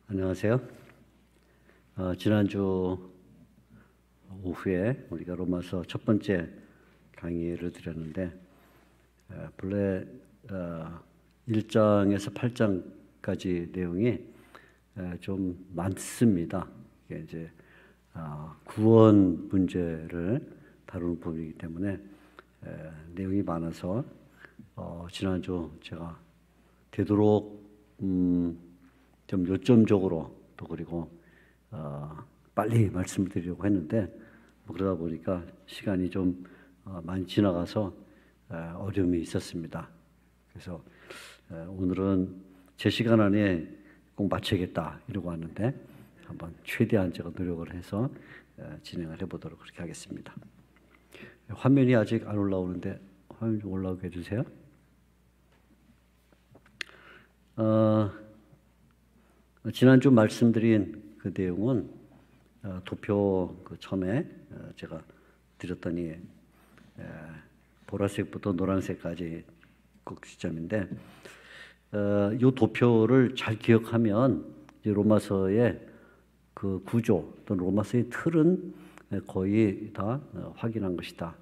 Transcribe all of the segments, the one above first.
안녕하세요. 지난주 오후에 우리가 로마서 첫 번째 강의를 드렸는데 본래 1장에서 8장까지 내용이 좀 많습니다. 이게 이제 구원 문제를 다루는 부분이기 때문에 내용이 많아서 지난주 제가 되도록 좀 요점적으로 또 그리고 빨리 말씀을 드리려고 했는데 그러다 보니까 시간이 좀 많이 지나가서 어려움이 있었습니다. 그래서 오늘은 제 시간 안에 꼭 마쳐야겠다 이러고 왔는데 한번 최대한 제가 노력을 해서 진행을 해보도록 그렇게 하겠습니다. 화면이 아직 안 올라오는데 화면 좀 올라오게 해주세요. 지난주 말씀드린 그 내용은 도표 그 처음에 제가 드렸더니 보라색부터 노란색까지 그 시점인데 이 도표를 잘 기억하면 로마서의 그 구조 또는 로마서의 틀은 거의 다 확인한 것이다.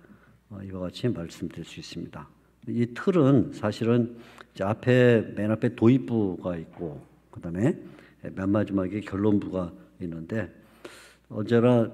이와 같이 말씀드릴 수 있습니다. 이 틀은 사실은 앞에 맨 앞에 도입부가 있고 그 다음에 맨 마지막에 결론부가 있는데 언제나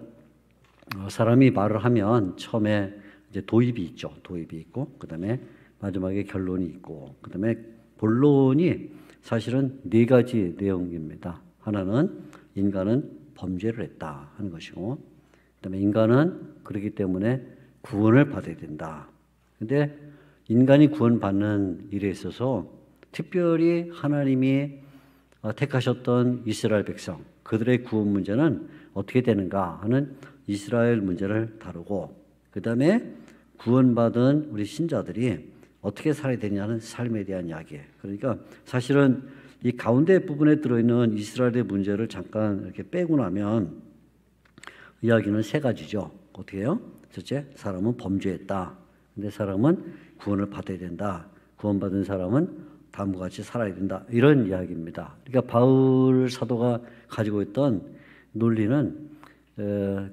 사람이 말을 하면 처음에 이제 도입이 있죠. 도입이 있고 그 다음에 마지막에 결론이 있고 그 다음에 본론이 사실은 네 가지 내용입니다. 하나는 인간은 범죄를 했다 하는 것이고 그 다음에 인간은 그렇기 때문에 구원을 받아야 된다. 근데 인간이 구원받는 일에 있어서 특별히 하나님이 택하셨던 이스라엘 백성, 그들의 구원 문제는 어떻게 되는가 하는 이스라엘 문제를 다루고 그 다음에 구원받은 우리 신자들이 어떻게 살아야 되냐는 삶에 대한 이야기. 그러니까 사실은 이 가운데 부분에 들어있는 이스라엘의 문제를 잠깐 이렇게 빼고 나면 이야기는 세 가지죠. 어떻게 해요? 첫째, 사람은 범죄했다. 근데 사람은 구원을 받아야 된다. 구원받은 사람은 다음과 같이 살아야 된다. 이런 이야기입니다. 그러니까 바울 사도가 가지고 있던 논리는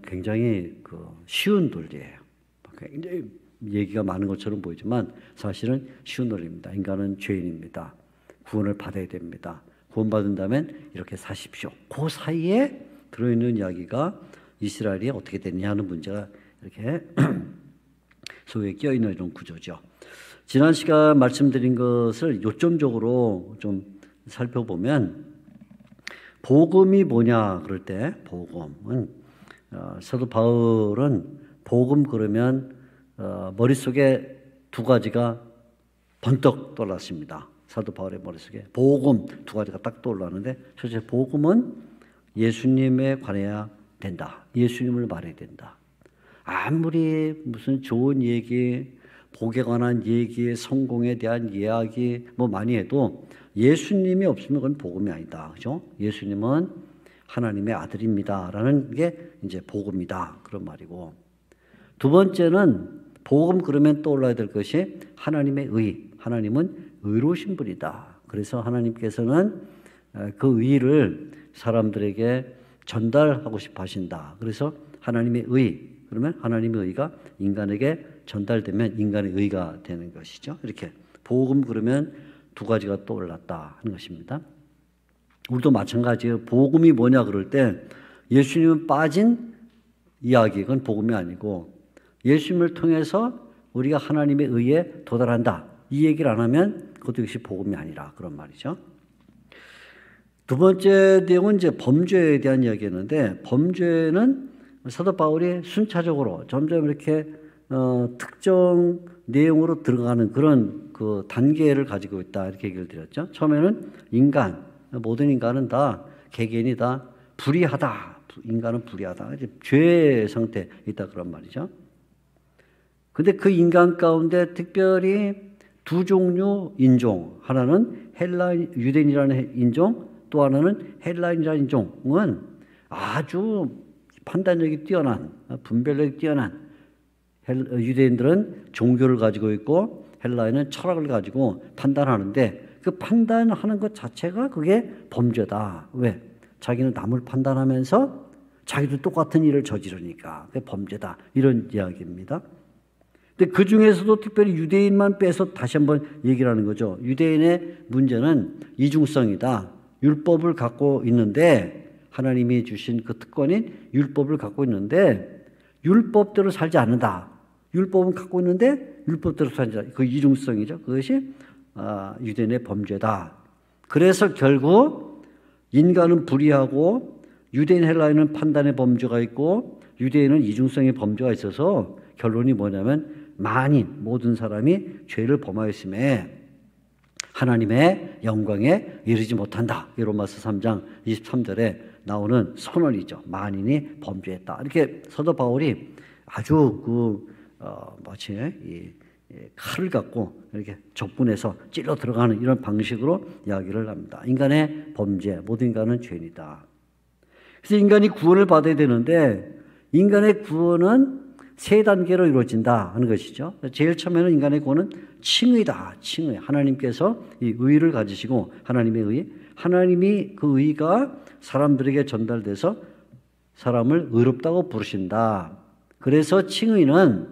굉장히 쉬운 논리예요. 굉장히 얘기가 많은 것처럼 보이지만 사실은 쉬운 논리입니다. 인간은 죄인입니다. 구원을 받아야 됩니다. 구원받은다면 이렇게 사십시오. 그 사이에 들어있는 이야기가 이스라엘이 어떻게 됐냐는 문제가 이렇게 속에 끼어있는 이런 구조죠. 지난 시간 말씀드린 것을 요점적으로 좀 살펴보면 복음이 뭐냐 그럴 때 복음은 사도 바울은 복음 그러면 머릿속에 두 가지가 번뜩 떠올랐습니다. 사도 바울의 머릿속에 복음 두 가지가 딱 떠올랐는데 첫째 복음은 예수님에 관해야 된다. 예수님을 말해야 된다. 아무리 무슨 좋은 얘기 복에 관한 얘기, 성공에 대한 이야기 뭐 많이 해도 예수님이 없으면 그건 복음이 아니다. 그죠? 예수님은 하나님의 아들입니다라는 게 이제 복음이다. 그런 말이고. 두 번째는 복음 그러면 떠올라야 될 것이 하나님의 의. 하나님은 의로우신 분이다. 그래서 하나님께서는 그 의를 사람들에게 전달하고 싶어 하신다. 그래서 하나님의 의. 그러면 하나님의 의가 인간에게 전달되면 인간의 의가 되는 것이죠. 이렇게 복음 그러면 두 가지가 떠올랐다 하는 것입니다. 우리도 마찬가지예요. 복음이 뭐냐 그럴 때 예수님은 빠진 이야기, 그건 복음이 아니고 예수님을 통해서 우리가 하나님의 의에 도달한다. 이 얘기를 안 하면 그것도 역시 복음이 아니라 그런 말이죠. 두 번째 내용은 이제 범죄에 대한 이야기였는데 범죄는 사도 바울이 순차적으로 점점 이렇게 특정 내용으로 들어가는 그런 그 단계를 가지고 있다 이렇게 얘기를 드렸죠. 처음에는 인간, 모든 인간은 다 개개인이 다 불의하다. 인간은 불의하다. 죄의 상태에 있다 그런 말이죠. 근데 그 인간 가운데 특별히 두 종류 인종, 하나는 유대인이라는 인종, 또 하나는 헬라인이라는 인종은 아주 판단력이 뛰어난, 분별력이 뛰어난 유대인들은 종교를 가지고 있고 헬라인은 철학을 가지고 판단하는데 그 판단하는 것 자체가 그게 범죄다. 왜? 자기는 남을 판단하면서 자기도 똑같은 일을 저지르니까 그게 범죄다. 이런 이야기입니다. 근데 그 중에서도 특별히 유대인만 빼서 다시 한번 얘기를 하는 거죠. 유대인의 문제는 이중성이다. 율법을 갖고 있는데 하나님이 주신 그 특권인 율법을 갖고 있는데 율법대로 살지 않는다. 율법은 갖고 있는데 율법대로 살지 않는다. 그 이중성이죠. 그것이 유대인의 범죄다. 그래서 결국 인간은 불의하고 유대인 헬라인은 판단의 범죄가 있고 유대인은 이중성의 범죄가 있어서 결론이 뭐냐면 만인 모든 사람이 죄를 범하였음에 하나님의 영광에 이르지 못한다. 로마서 3장 23절에 나오는 선언이죠. 만인이 범죄했다. 이렇게 사도 바울이 아주 이 칼을 갖고 이렇게 적분해서 찔러 들어가는 이런 방식으로 이야기를 합니다. 인간의 범죄, 모든 인간은 죄인이다. 그래서 인간이 구원을 받아야 되는데 인간의 구원은 세 단계로 이루어진다 하는 것이죠. 제일 처음에는 인간의 구원은 칭의다. 칭의. 하나님께서 이 의를 가지시고 하나님의 의, 하나님이 그 의가 사람들에게 전달돼서 사람을 의롭다고 부르신다. 그래서 칭의는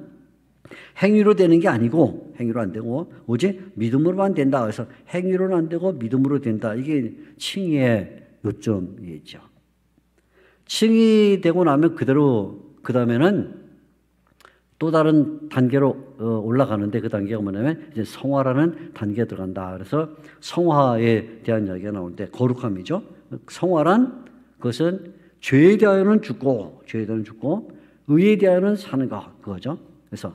행위로 되는 게 아니고 행위로 안 되고 오직 믿음으로만 된다. 그래서 행위로는 안 되고 믿음으로 된다. 이게 칭의의 요점이죠. 칭의되고 나면 그 다음에는 또 다른 단계로 올라가는데 그 단계가 뭐냐면 이제 성화라는 단계에 들어간다. 그래서 성화에 대한 이야기가 나오는데 거룩함이죠. 성화란 그것은 죄에 대하여는 죽고 의에 대하여는 사는 것 그거죠. 그래서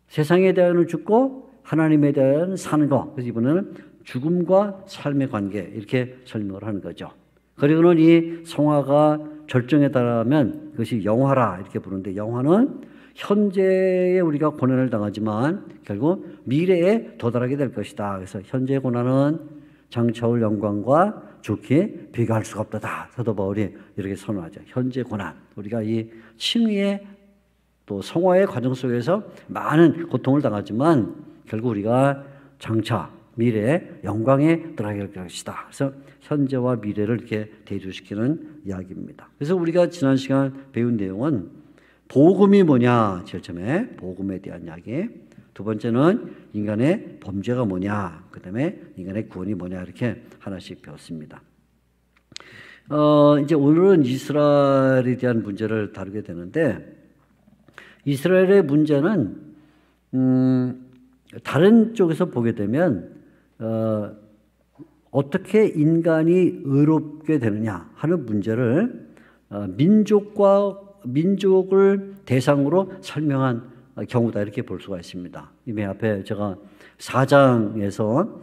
세상에 대하여는 죽고 하나님에 대하여는 사는 것. 그래서 이번에는 죽음과 삶의 관계 이렇게 설명을 하는 거죠. 그리고는 이 성화가 절정에 달하면 그것이 영화라 이렇게 부르는데 영화는 현재에 우리가 고난을 당하지만 결국 미래에 도달하게 될 것이다. 그래서 현재의 고난은 장차 올 영광과 좋게 비교할 수가 없다. 사도 바울이 이렇게 선언하죠. 현재 고난. 우리가 이 칭의의 또 성화의 과정 속에서 많은 고통을 당하지만 결국 우리가 장차 미래의 영광에 들어가게 될 것이다. 그래서 현재와 미래를 이렇게 대조시키는 이야기입니다. 그래서 우리가 지난 시간 배운 내용은 복음이 뭐냐, 제일 처음에 복음에 대한 이야기. 두 번째는 인간의 범죄가 뭐냐, 그 다음에 인간의 구원이 뭐냐 이렇게 하나씩 배웠습니다. 이제 오늘은 이스라엘에 대한 문제를 다루게 되는데 이스라엘의 문제는 다른 쪽에서 보게 되면 어떻게 인간이 의롭게 되느냐 하는 문제를 민족을 대상으로 설명한 경우다 이렇게 볼 수가 있습니다. 이미 앞에 제가 4장에서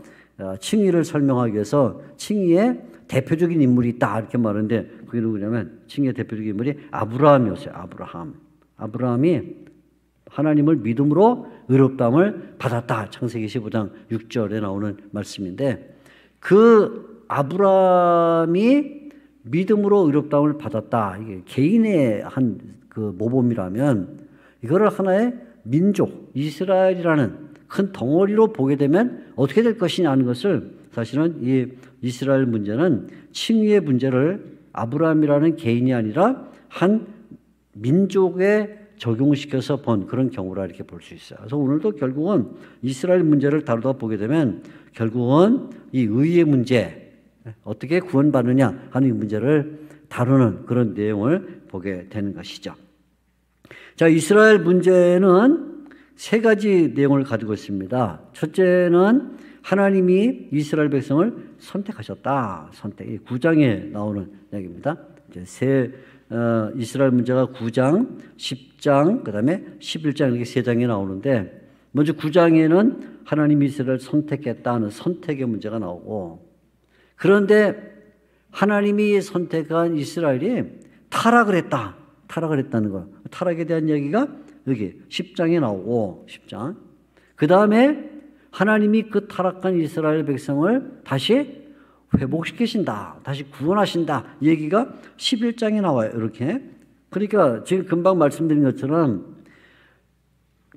칭의를 설명하기 위해서 칭의의 대표적인 인물이 있다 이렇게 말하는데 그게 누구냐면 칭의의 대표적인 인물이 아브라함이었어요. 아브라함이 하나님을 믿음으로 의롭다함을 받았다. 창세기 15장 6절에 나오는 말씀인데 그 아브라함이 믿음으로 의롭다함을 받았다. 이게 개인의 한 그 모범이라면 이거를 하나의 민족, 이스라엘이라는 큰 덩어리로 보게 되면 어떻게 될 것이냐 하는 것을 사실은 이 이스라엘 문제는 칭의의 문제를 아브라함이라는 개인이 아니라 한 민족에 적용시켜서 본 그런 경우라 이렇게 볼 수 있어요. 그래서 오늘도 결국은 이스라엘 문제를 다루다 보게 되면 결국은 이 의의 문제, 어떻게 구원받느냐 하는 이 문제를 다루는 그런 내용을 보게 되는 것이죠. 자, 이스라엘 문제는 세 가지 내용을 가지고 있습니다. 첫째는 하나님이 이스라엘 백성을 선택하셨다. 선택. 9장에 나오는 이야기입니다. 이제 이스라엘 문제가 9장, 10장, 그 다음에 11장 이렇게 세 장에 나오는데 먼저 9장에는 하나님이 이스라엘을 선택했다는 선택의 문제가 나오고 그런데 하나님이 선택한 이스라엘이 타락을 했다는 거. 타락에 대한 이야기가 여기 10장에 나오고 10장. 그 다음에 하나님이 그 타락한 이스라엘 백성을 다시 회복시키신다. 다시 구원하신다. 얘기가 11장에 나와요. 이렇게. 그러니까 지금 금방 말씀드린 것처럼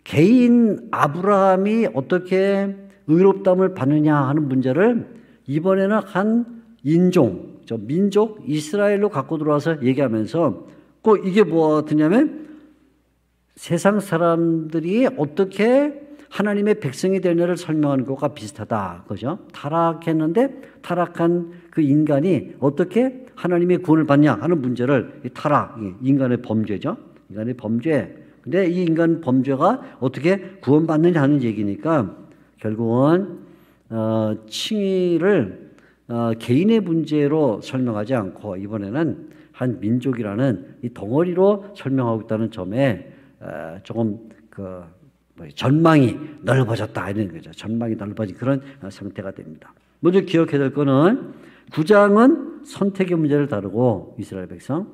개인 아브라함이 어떻게 의롭다함을 받느냐 하는 문제를 이번에는 한 인종, 저 민족 이스라엘로 갖고 들어와서 얘기하면서 꼭 이게 뭐 같으냐면 세상 사람들이 어떻게 하나님의 백성이 되느냐를 설명하는 것과 비슷하다. 그죠? 타락했는데 타락한 그 인간이 어떻게 하나님의 구원을 받냐 하는 문제를 타락, 인간의 범죄죠. 인간의 범죄. 근데 이 인간 범죄가 어떻게 구원받느냐 하는 얘기니까 결국은 칭의를 개인의 문제로 설명하지 않고 이번에는 한 민족이라는 이 덩어리로 설명하고 있다는 점에 조금 전망이 넓어졌다 이런 거죠. 전망이 넓어진 그런 상태가 됩니다. 먼저 기억해야 될 거는 9장은 선택의 문제를 다루고 이스라엘 백성.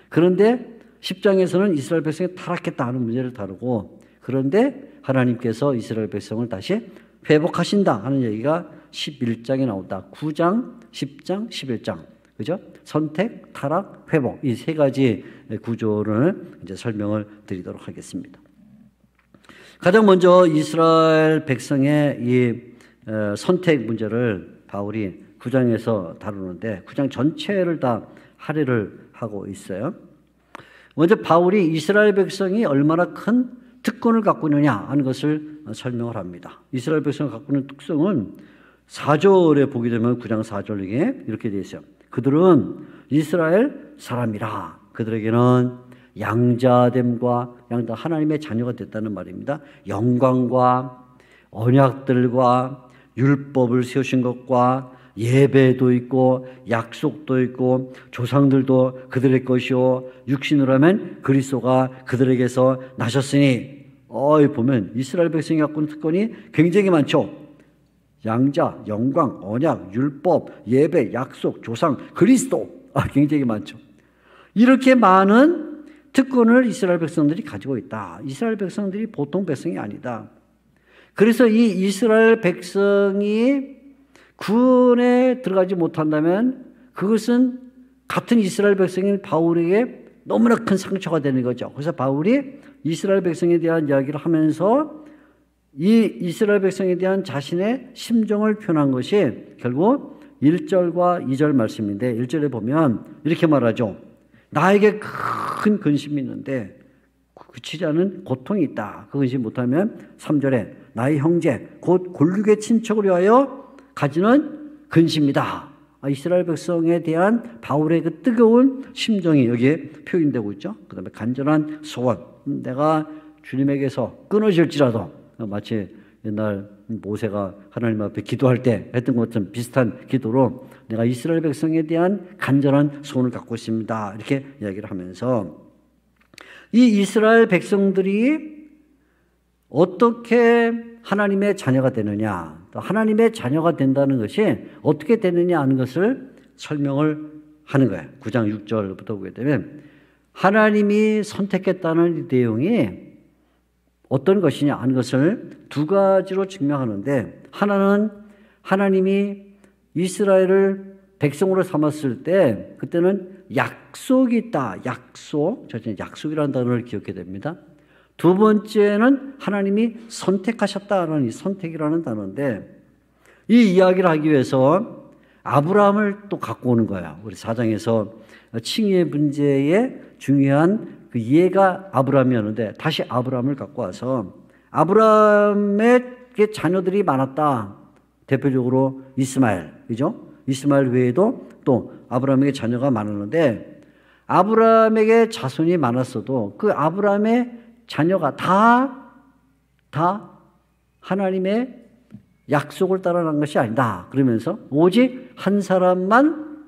그런데 10장에서는 이스라엘 백성이 타락했다 하는 문제를 다루고 그런데 하나님께서 이스라엘 백성을 다시 회복하신다 하는 얘기가 11장에 나온다. 9장, 10장, 11장. 그죠? 선택, 타락, 회복. 이 세 가지 구조를 이제 설명을 드리도록 하겠습니다. 가장 먼저 이스라엘 백성의 이 선택 문제를 바울이 9장에서 다루는데 9장 전체를 다 할애를 하고 있어요. 먼저 바울이 이스라엘 백성이 얼마나 큰 특권을 갖고 있느냐 하는 것을 설명을 합니다. 이스라엘 백성이 갖고 있는 특성은 4절에 보게 되면 9장 4절에 이렇게 되어 있어요. 그들은 이스라엘 사람이라. 그들에게는 양자됨과 양자 하나님의 자녀가 됐다는 말입니다. 영광과 언약들과 율법을 세우신 것과 예배도 있고 약속도 있고 조상들도 그들의 것이요 육신으로 하면 그리스도가 그들에게서 나셨으니 보면 이스라엘 백성이 갖고 있는 특권이 굉장히 많죠. 양자, 영광, 언약, 율법, 예배, 약속, 조상, 그리스도 굉장히 많죠. 이렇게 많은 특권을 이스라엘 백성들이 가지고 있다. 이스라엘 백성들이 보통 백성이 아니다. 그래서 이 이스라엘 백성이 구원에 들어가지 못한다면 그것은 같은 이스라엘 백성인 바울에게 너무나 큰 상처가 되는 거죠. 그래서 바울이 이스라엘 백성에 대한 이야기를 하면서 이 이스라엘 백성에 대한 자신의 심정을 표현한 것이 결국 1절과 2절 말씀인데 1절에 보면 이렇게 말하죠. 나에게 큰 근심이 있는데 그치지 않은 고통이 있다. 그 근심 못하면 3절에 나의 형제 곧 골육의 친척을 위하여 가지는 근심이다. 이스라엘 백성에 대한 바울의 그 뜨거운 심정이 여기에 표현되고 있죠. 그 다음에 간절한 소원. 내가 주님에게서 끊어질지라도 마치 옛날 모세가 하나님 앞에 기도할 때 했던 것처럼 비슷한 기도로 내가 이스라엘 백성에 대한 간절한 소원을 갖고 있습니다. 이렇게 이야기를 하면서 이 이스라엘 백성들이 어떻게 하나님의 자녀가 되느냐, 또 하나님의 자녀가 된다는 것이 어떻게 되느냐 하는 것을 설명을 하는 거예요. 9장 6절부터 보게 되면 하나님이 선택했다는 이 내용이 어떤 것이냐 하는 것을 두 가지로 증명하는데 하나는 하나님이 이스라엘을 백성으로 삼았을 때 그때는 약속이 있다. 약속. 약속이라는 단어를 기억해야 됩니다. 두 번째는 하나님이 선택하셨다는 이 선택이라는 단어인데 이 이야기를 하기 위해서 아브라함을 또 갖고 오는 거예요. 우리 4장에서 칭의의 문제에 중요한 그 이해가 아브라함이었는데 다시 아브라함을 갖고 와서 아브라함의 자녀들이 많았다. 대표적으로 이스마엘, 그죠? 이스마엘 외에도 또 아브라함에게 자녀가 많았는데 아브라함에게 자손이 많았어도 그 아브라함의 자녀가 다 하나님의 약속을 따라 난 것이 아니다. 그러면서 오직 한 사람만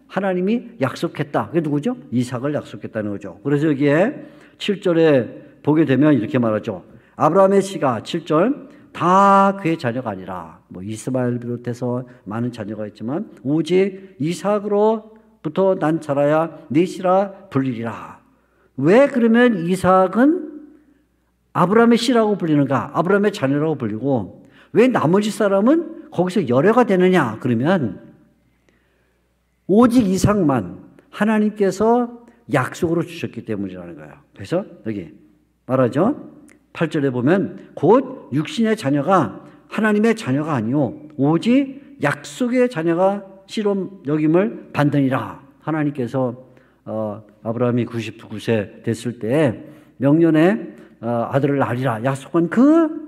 하나님이 약속했다. 그게 누구죠? 이삭을 약속했다는 거죠. 그래서 여기에 7절에 보게 되면 이렇게 말하죠. 아브라함의 씨가 7절 다 그의 자녀가 아니라 이스마엘 비롯해서 많은 자녀가 있지만 오직 이삭으로부터 난 자라야 네 씨라 불리리라. 왜 그러면 이삭은 아브라함의 씨라고 불리는가? 아브라함의 자녀라고 불리고 왜 나머지 사람은 거기서 열애가 되느냐? 그러면 오직 이삭만 하나님께서 약속으로 주셨기 때문이라는 거예요. 그래서 여기 말하죠. 8절에 보면 곧 육신의 자녀가 하나님의 자녀가 아니요 오직 약속의 자녀가 씨로 여김을 받느니라. 하나님께서 아브라함이 99세 됐을 때 명년에 아들을 낳으리라 약속한 그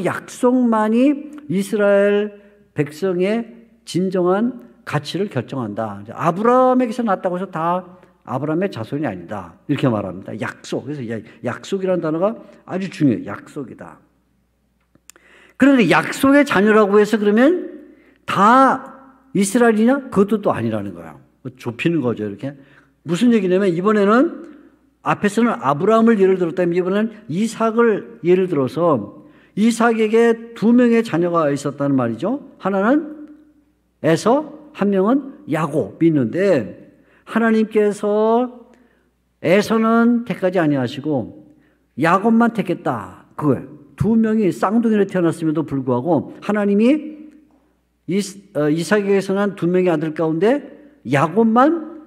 약속만이 이스라엘 백성의 진정한 가치를 결정한다. 아브라함에게서 났다고 해서 다 아브라함의 자손이 아니다. 이렇게 말합니다. 약속. 그래서 약속이라는 단어가 아주 중요해요. 약속이다. 그런데 약속의 자녀라고 해서 그러면 다 이스라엘이냐? 그것도 또 아니라는 거예요. 좁히는 거죠. 이렇게. 무슨 얘기냐면 이번에는 앞에서는 아브라함을 예를 들었다면 이번에는 이삭을 예를 들어서 이삭에게 2명의 자녀가 있었다는 말이죠. 하나는 에서, 한 명은 야곱이 있는데 하나님께서 에서는 택하지 아니하시고 야곱만 택했다. 그거예요. 2명이 쌍둥이로 태어났음에도 불구하고 하나님이 이삭에게서는 2명의 아들 가운데 야곱만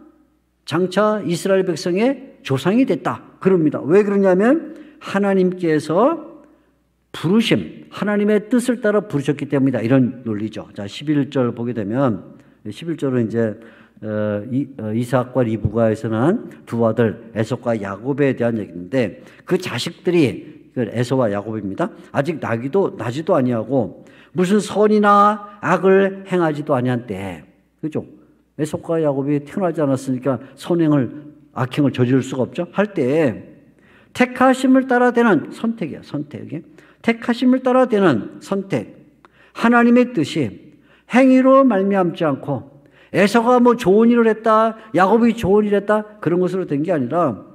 장차 이스라엘 백성의 조상이 됐다. 그럽니다. 왜 그러냐면 하나님께서 부르심, 하나님의 뜻을 따라 부르셨기 때문이다. 이런 논리죠. 자, 11절 보게 되면 11절은 이제 이삭과 리브가에서는 두 아들 에서과 야곱에 대한 얘기인데 그 자식들이 에서와 야곱입니다. 아직 나지도 아니하고 무슨 선이나 악을 행하지도 아니한 때, 그죠? 에서과 야곱이 태어나지 않았으니까 악행을 저지를 수가 없죠. 할 때 택하심을 따라 되는 선택이야. 선택이 택하심을 따라 되는 선택. 하나님의 뜻이 행위로 말미암지 않고 에서가 뭐 좋은 일을 했다, 야곱이 좋은 일을 했다 그런 것으로 된 게 아니라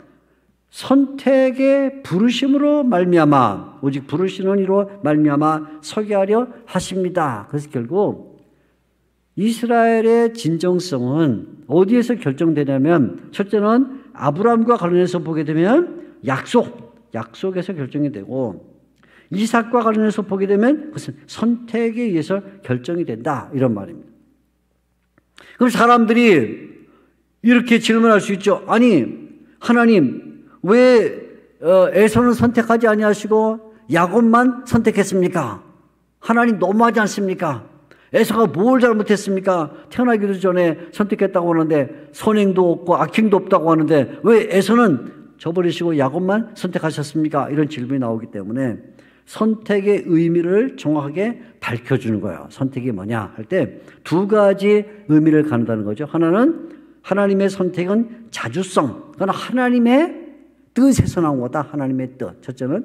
선택의 부르심으로 말미암아 오직 부르시는 이로 말미암아 서게 하려 하십니다. 그래서 결국 이스라엘의 진정성은 어디에서 결정되냐면 첫째는 아브라함과 관련해서 보게 되면 약속에서 결정이 되고 이삭과 관련해서 보게 되면 그것은 선택에 의해서 결정이 된다. 이런 말입니다. 그럼 사람들이 이렇게 질문할 수 있죠. 아니 하나님 왜 에서는 선택하지 아니하시고 야곱만 선택했습니까? 하나님 너무하지 않습니까? 에서가 뭘 잘못했습니까? 태어나기도 전에 선택했다고 하는데 선행도 없고 악행도 없다고 하는데 왜 에서는 저버리시고 야곱만 선택하셨습니까? 이런 질문이 나오기 때문에 선택의 의미를 정확하게 밝혀주는 거예요. 선택이 뭐냐 할 때 2가지 의미를 갖는다는 거죠. 하나는 하나님의 선택은 자주성, 그건 하나님의 뜻에서 나온 거다. 하나님의 뜻. 첫째는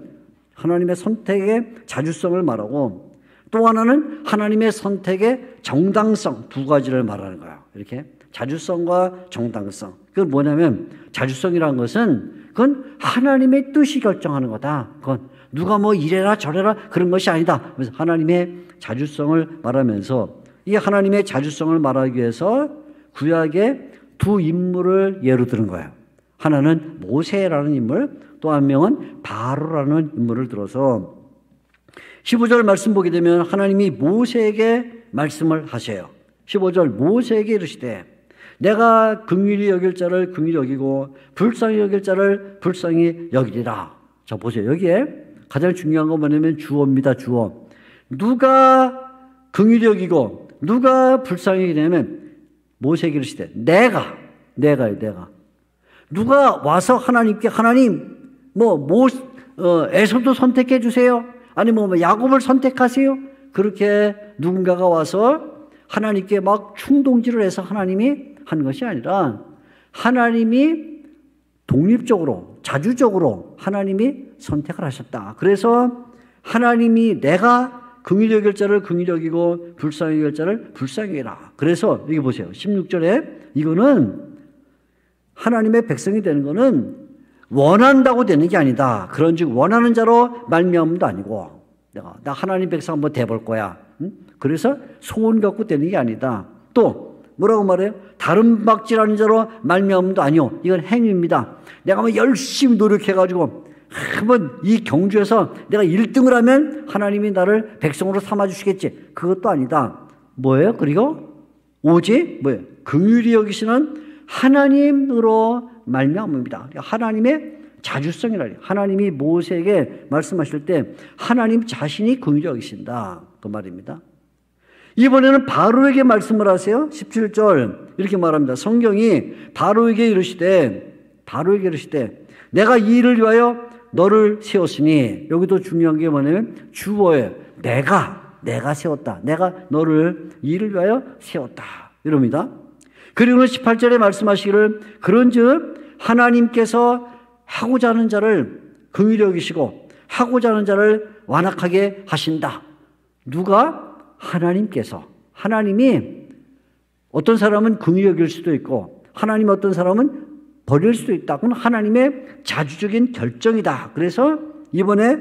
하나님의 선택의 자주성을 말하고 또 하나는 하나님의 선택의 정당성 2가지를 말하는 거예요. 이렇게 자주성과 정당성. 그건 뭐냐면 자주성이라는 것은 그건 하나님의 뜻이 결정하는 거다. 그건 누가 뭐 이래라 저래라 그런 것이 아니다. 그래서 하나님의 자주성을 말하면서 이 하나님의 자주성을 말하기 위해서 구약의 2 인물을 예로 드는 거예요. 하나는 모세라는 인물, 또 한 명은 바로라는 인물을 들어서 15절 말씀 보게 되면 하나님이 모세에게 말씀을 하세요. 15절 모세에게 이르시되 내가 긍휼히 여길 자를 긍휼히 여기고 불쌍히 여길 자를 불쌍히 여기리라. 자 보세요. 여기에 가장 중요한 건 뭐냐면 주어입니다. 주어. 누가 긍휼히 여기고 누가 불쌍히 여기냐면 모세에게 이르시되 내가요. 누가 와서 하나님께 하나님 에서도 선택해 주세요. 아니 야곱을 선택하세요. 그렇게 누군가가 와서 하나님께 막 충동질을 해서 하나님이 하는 것이 아니라 하나님이 독립적으로 자주적으로 하나님이 선택을 하셨다. 그래서 하나님이 내가 긍휼히 여길 자를 긍휼히 여기고 불쌍히 여길 자를 불쌍히 여기라. 그래서 여기 보세요. 16절에 이거는 하나님의 백성이 되는 것은 원한다고 되는 게 아니다. 그런즉 원하는 자로 말미암음도 아니고 나 하나님 백성 한번 돼볼 거야. 그래서 소원 갖고 되는 게 아니다. 또 뭐라고 말해요? 다른 박질하는 자로 말미암음도 아니요. 이건 행위입니다. 내가 뭐 열심히 노력해가지고 한번 이 경주에서 내가 1등을 하면 하나님이 나를 백성으로 삼아주시겠지. 그것도 아니다. 뭐예요? 그리고 오직 뭐예요? 긍휼히 여기시는 하나님으로 말미암음이다. 하나님의 자주성이라니. 하나님이 모세에게 말씀하실 때 하나님 자신이 긍휼히 여기신다. 그 말입니다. 이번에는 바로에게 말씀을 하세요. 17절 이렇게 말합니다. 성경이 바로에게 이르시되 내가 이 일을 위하여 너를 세웠으니, 여기도 중요한 게 뭐냐면 주어예요. 내가 세웠다. 내가 너를 이 일을 위하여 세웠다. 이럽니다. 그리고는 18절에 말씀하시기를 그런즉 하나님께서 하고자 하는 자를 긍휼히 여기시고 하고자 하는 자를 완악하게 하신다. 누가? 하나님께서. 하나님이 어떤 사람은 긍휼히 여길 수도 있고 하나님 어떤 사람은 버릴 수도 있다. 그건 하나님의 자주적인 결정이다. 그래서 이번에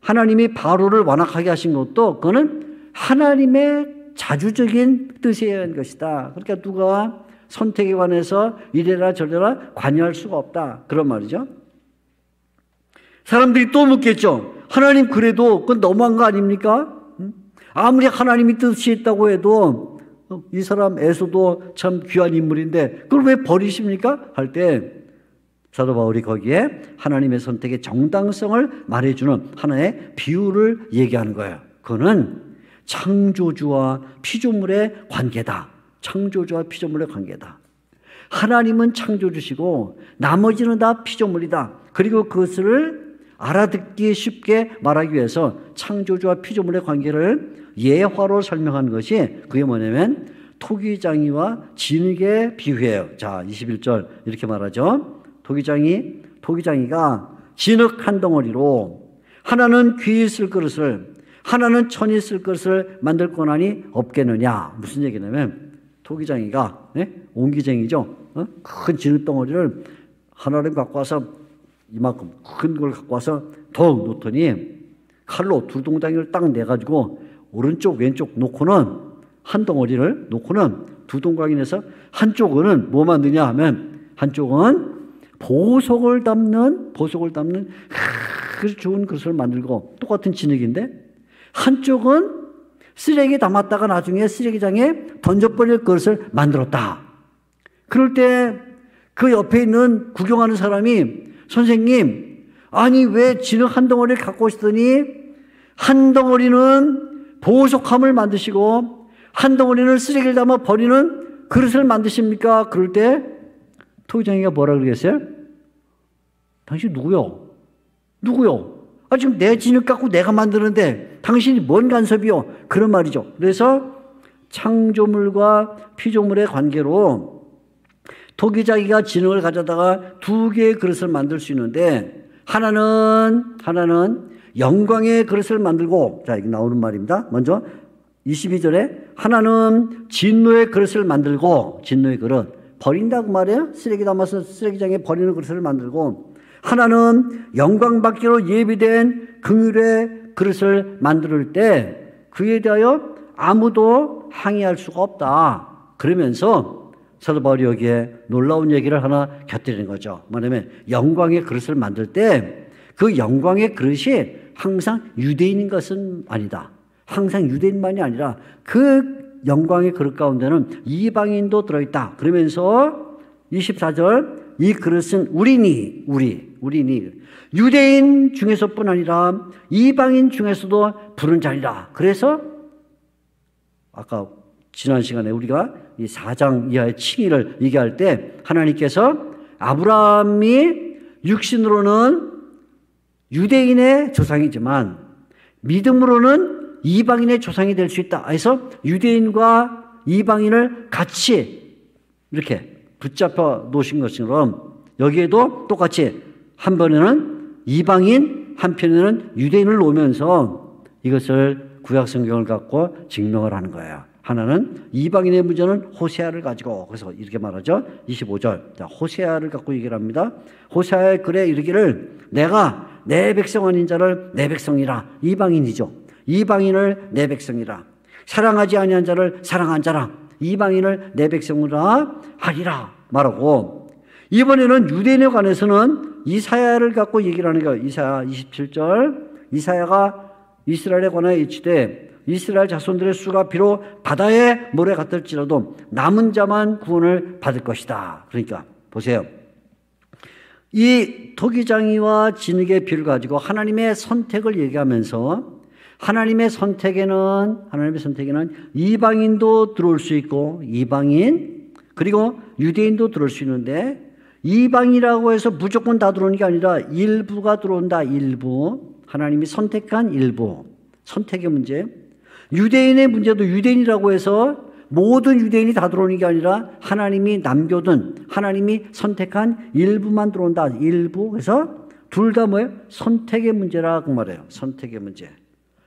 하나님이 바로를 완악하게 하신 것도 그거는 하나님의 자주적인 뜻에 의한 것이다. 그러니까 누가 선택에 관해서 이래라 저래라 관여할 수가 없다. 그런 말이죠. 사람들이 또 묻겠죠. 하나님 그래도 그건 너무한 거 아닙니까? 아무리 하나님이 뜻이 있다고 해도 이 사람 에서도 참 귀한 인물인데 그걸 왜 버리십니까? 할 때 사도 바울이 거기에 하나님의 선택의 정당성을 말해주는 하나의 비유를 얘기하는 거예요. 그거는 창조주와 피조물의 관계다. 창조주와 피조물의 관계다. 하나님은 창조주시고 나머지는 다 피조물이다. 그리고 그것을 알아듣기 쉽게 말하기 위해서 창조주와 피조물의 관계를 예화로 설명한 것이 그게 뭐냐면 토기장이와 진흙의 비유예요. 자, 21절 이렇게 말하죠. 토기장이가 진흙 한 덩어리로 하나는 귀히 쓸 그릇을 하나는 천이 쓸 것을 만들 권한이 없겠느냐. 무슨 얘기냐면 토기장이가 옹기쟁이죠. 큰 진흙덩어리를 하나를 갖고 와서 이만큼 큰 걸 갖고 와서 더 놓더니 칼로 두 동당이를 딱 내가지고 오른쪽 왼쪽 놓고는 한 덩어리를 놓고는 두 동강이 내서 한쪽은 뭐 만드냐 하면 한쪽은 보석을 담는 그 좋은 그릇을 만들고 똑같은 진흙인데 한쪽은 쓰레기 담았다가 나중에 쓰레기장에 던져버릴 그릇을 만들었다. 그럴 때 그 옆에 있는 구경하는 사람이 선생님, 아니 왜 진흙 한 덩어리를 갖고 오시더니 한 덩어리는 보석함을 만드시고 한 덩어리는 쓰레기를 담아 버리는 그릇을 만드십니까? 그럴 때 토기장이가 뭐라 그러겠어요? 당신 누구요? 아, 지금 내 진흙 갖고 내가 만드는데 당신이 뭔 간섭이요? 그런 말이죠. 그래서 창조물과 피조물의 관계로 토기장이가 진흙을 가져다가 두 개의 그릇을 만들 수 있는데 하나는 영광의 그릇을 만들고, 자, 이게 나오는 말입니다. 먼저 22절에 하나는 진노의 그릇을 만들고, 진노의 그릇 버린다고 말해요. 쓰레기 담아서 쓰레기장에 버리는 그릇을 만들고, 하나는 영광 받기로 예비된 긍휼의 그릇을 만들 때 그에 대하여 아무도 항의할 수가 없다. 그러면서 사도 바울이 여기에 놀라운 얘기를 하나 곁들이는 거죠. 뭐냐면 영광의 그릇을 만들 때 그 영광의 그릇이 항상 유대인인 것은 아니다. 항상 유대인만이 아니라 그 영광의 그릇 가운데는 이방인도 들어있다. 그러면서 24절 이 그릇은 우리니 유대인 중에서뿐 아니라 이방인 중에서도 부른 자리라. 그래서 아까 지난 시간에 우리가 이 4장 이하의 칭의를 얘기할 때 하나님께서 아브라함이 육신으로는 유대인의 조상이지만 믿음으로는 이방인의 조상이 될 수 있다. 그래서 유대인과 이방인을 같이 이렇게 붙잡아 놓으신 것처럼 여기에도 똑같이 한 번에는 이방인, 한편에는 유대인을 놓으면서 이것을 구약 성경을 갖고 증명을 하는 거예요. 하나는 이방인의 문제는 호세아를 가지고, 그래서 이렇게 말하죠. 25절. 자, 호세아를 갖고 얘기를 합니다. 호세아의 글에 이르기를 내가 내 백성 아닌 자를 내 백성이라. 이방인이죠. 이방인을 내 백성이라. 사랑하지 아니한 자를 사랑한 자라. 이방인을 내 백성이라 하리라 말하고, 이번에는 유대인에 관해서는 이사야를 갖고 얘기를 하는 거예요. 이사야 27절. 이사야가 이스라엘에 관하여 이르시되 이스라엘 자손들의 수가 비록 바다의 모래 같을지라도 남은 자만 구원을 받을 것이다. 그러니까 보세요. 이 토기장이와 진흙의 비를 가지고 하나님의 선택을 얘기하면서 하나님의 선택에는 이방인도 들어올 수 있고, 이방인 그리고 유대인도 들어올 수 있는데, 이방이라고 해서 무조건 다 들어오는 게 아니라 일부가 들어온다. 일부. 하나님이 선택한 일부. 선택의 문제. 유대인의 문제도 유대인이라고 해서 모든 유대인이 다 들어오는 게 아니라 하나님이 남겨둔, 하나님이 선택한 일부만 들어온다. 일부. 그래서 둘 다 뭐예요? 선택의 문제라고 말해요. 선택의 문제.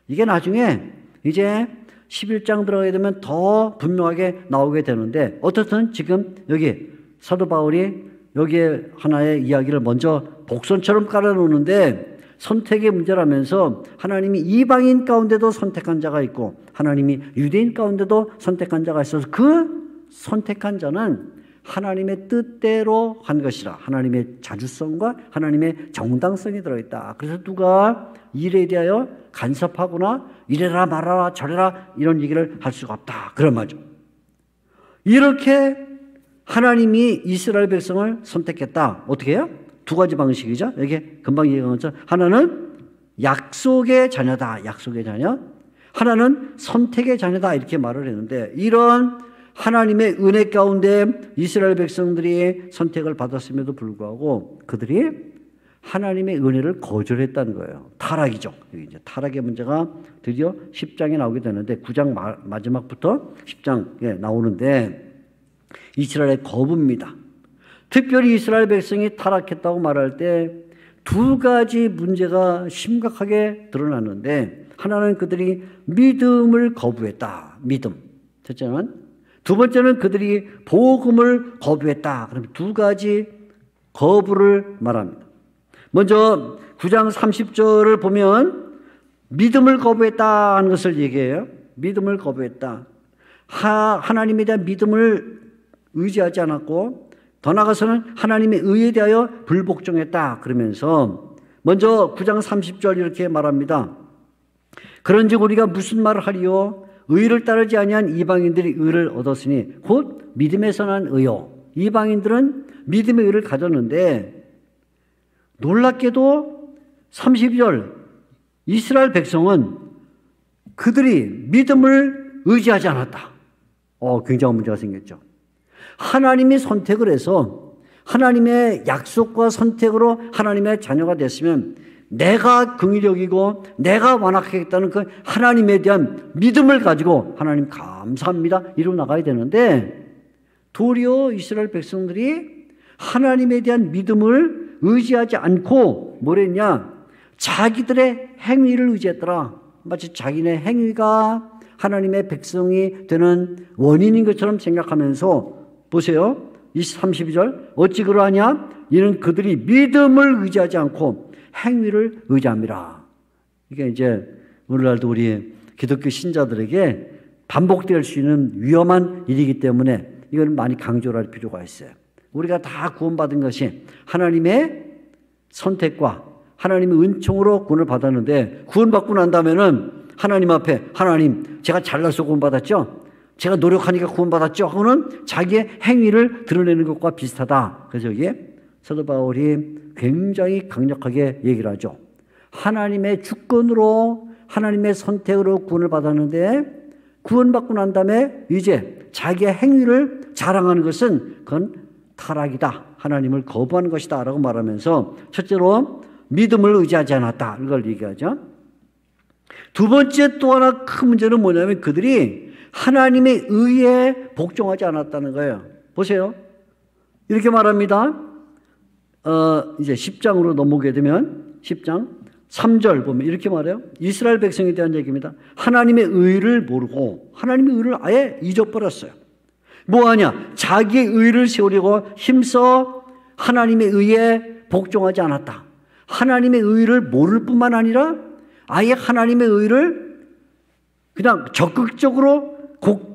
이게 나중에 이제 11장 들어가게 되면 더 분명하게 나오게 되는데, 어떻든 지금 여기 사도 바울이 여기에 하나의 이야기를 먼저 복선처럼 깔아놓는데, 선택의 문제라면서 하나님이 이방인 가운데도 선택한 자가 있고 하나님이 유대인 가운데도 선택한 자가 있어서 그 선택한 자는 하나님의 뜻대로 한 것이라. 하나님의 자주성과 하나님의 정당성이 들어있다. 그래서 누가 일에 대하여 간섭하거나 이래라 말아라 저래라 이런 얘기를 할 수가 없다. 그런 말이죠. 이렇게 하나님이 이스라엘 백성을 선택했다. 어떻게 해요? 두 가지 방식이죠. 여기 금방 얘기한 것처럼 하나는 약속의 자녀다. 약속의 자녀. 하나는 선택의 자녀다. 이렇게 말을 했는데, 이런 하나님의 은혜 가운데 이스라엘 백성들이 선택을 받았음에도 불구하고 그들이 하나님의 은혜를 거절했다는 거예요. 타락이죠. 여기 이제 타락의 문제가 드디어 10장에 나오게 되는데, 9장 마지막부터 10장에 나오는데, 이스라엘의 거부입니다. 특별히 이스라엘 백성이 타락했다고 말할 때 두 가지 문제가 심각하게 드러났는데, 하나는 그들이 믿음을 거부했다. 믿음. 첫째는. 두 번째는 그들이 복음을 거부했다. 그럼 두 가지 거부를 말합니다. 먼저 9장 30절을 보면 믿음을 거부했다 하는 것을 얘기해요. 믿음을 거부했다. 하나님에 대한 믿음을 의지하지 않았고, 더 나아가서는 하나님의 의에 대하여 불복종했다. 그러면서 먼저 9장 30절 이렇게 말합니다. 그런즉 우리가 무슨 말을 하리요? 의를 따르지 아니한 이방인들이 의를 얻었으니 곧 믿음에서 난 의요. 이방인들은 믿음의 의를 가졌는데, 놀랍게도 32절 이스라엘 백성은 그들이 믿음을 의지하지 않았다. 굉장한 문제가 생겼죠. 하나님이 선택을 해서 하나님의 약속과 선택으로 하나님의 자녀가 됐으면 내가 긍휼히 여기고 내가 완악하겠다는 그 하나님에 대한 믿음을 가지고 하나님 감사합니다 이러고 나가야 되는데, 도리어 이스라엘 백성들이 하나님에 대한 믿음을 의지하지 않고 뭘 했냐? 자기들의 행위를 의지했더라. 마치 자기네 행위가 하나님의 백성이 되는 원인인 것처럼 생각하면서, 보세요. 32절 어찌 그러하냐? 이는 그들이 믿음을 의지하지 않고 행위를 의지함이라. 이게 이제 오늘날도 우리 기독교 신자들에게 반복될 수 있는 위험한 일이기 때문에 이건 많이 강조를 할 필요가 있어요. 우리가 다 구원받은 것이 하나님의 선택과 하나님의 은총으로 구원을 받았는데, 구원받고 난 다음에는 하나님 앞에 하나님 제가 잘나서 구원받았죠? 제가 노력하니까 구원받았죠? 하고는 자기의 행위를 드러내는 것과 비슷하다. 그래서 여기에 사도 바울이 굉장히 강력하게 얘기를 하죠. 하나님의 주권으로 하나님의 선택으로 구원을 받았는데, 구원받고 난 다음에 이제 자기의 행위를 자랑하는 것은 그건 타락이다. 하나님을 거부하는 것이다 라고 말하면서, 첫째로 믿음을 의지하지 않았다. 이걸 얘기하죠. 두 번째 또 하나 큰 문제는 뭐냐면 그들이 하나님의 의에 복종하지 않았다는 거예요. 보세요. 이렇게 말합니다. 이제 10장으로 넘어오게 되면 10장 3절 보면 이렇게 말해요. 이스라엘 백성에 대한 얘기입니다. 하나님의 의를 모르고 하나님의 의를 아예 잊어버렸어요. 뭐하냐? 자기의 의를 세우려고 힘써 하나님의 의에 복종하지 않았다. 하나님의 의를 모를 뿐만 아니라 아예 하나님의 의를 그냥 적극적으로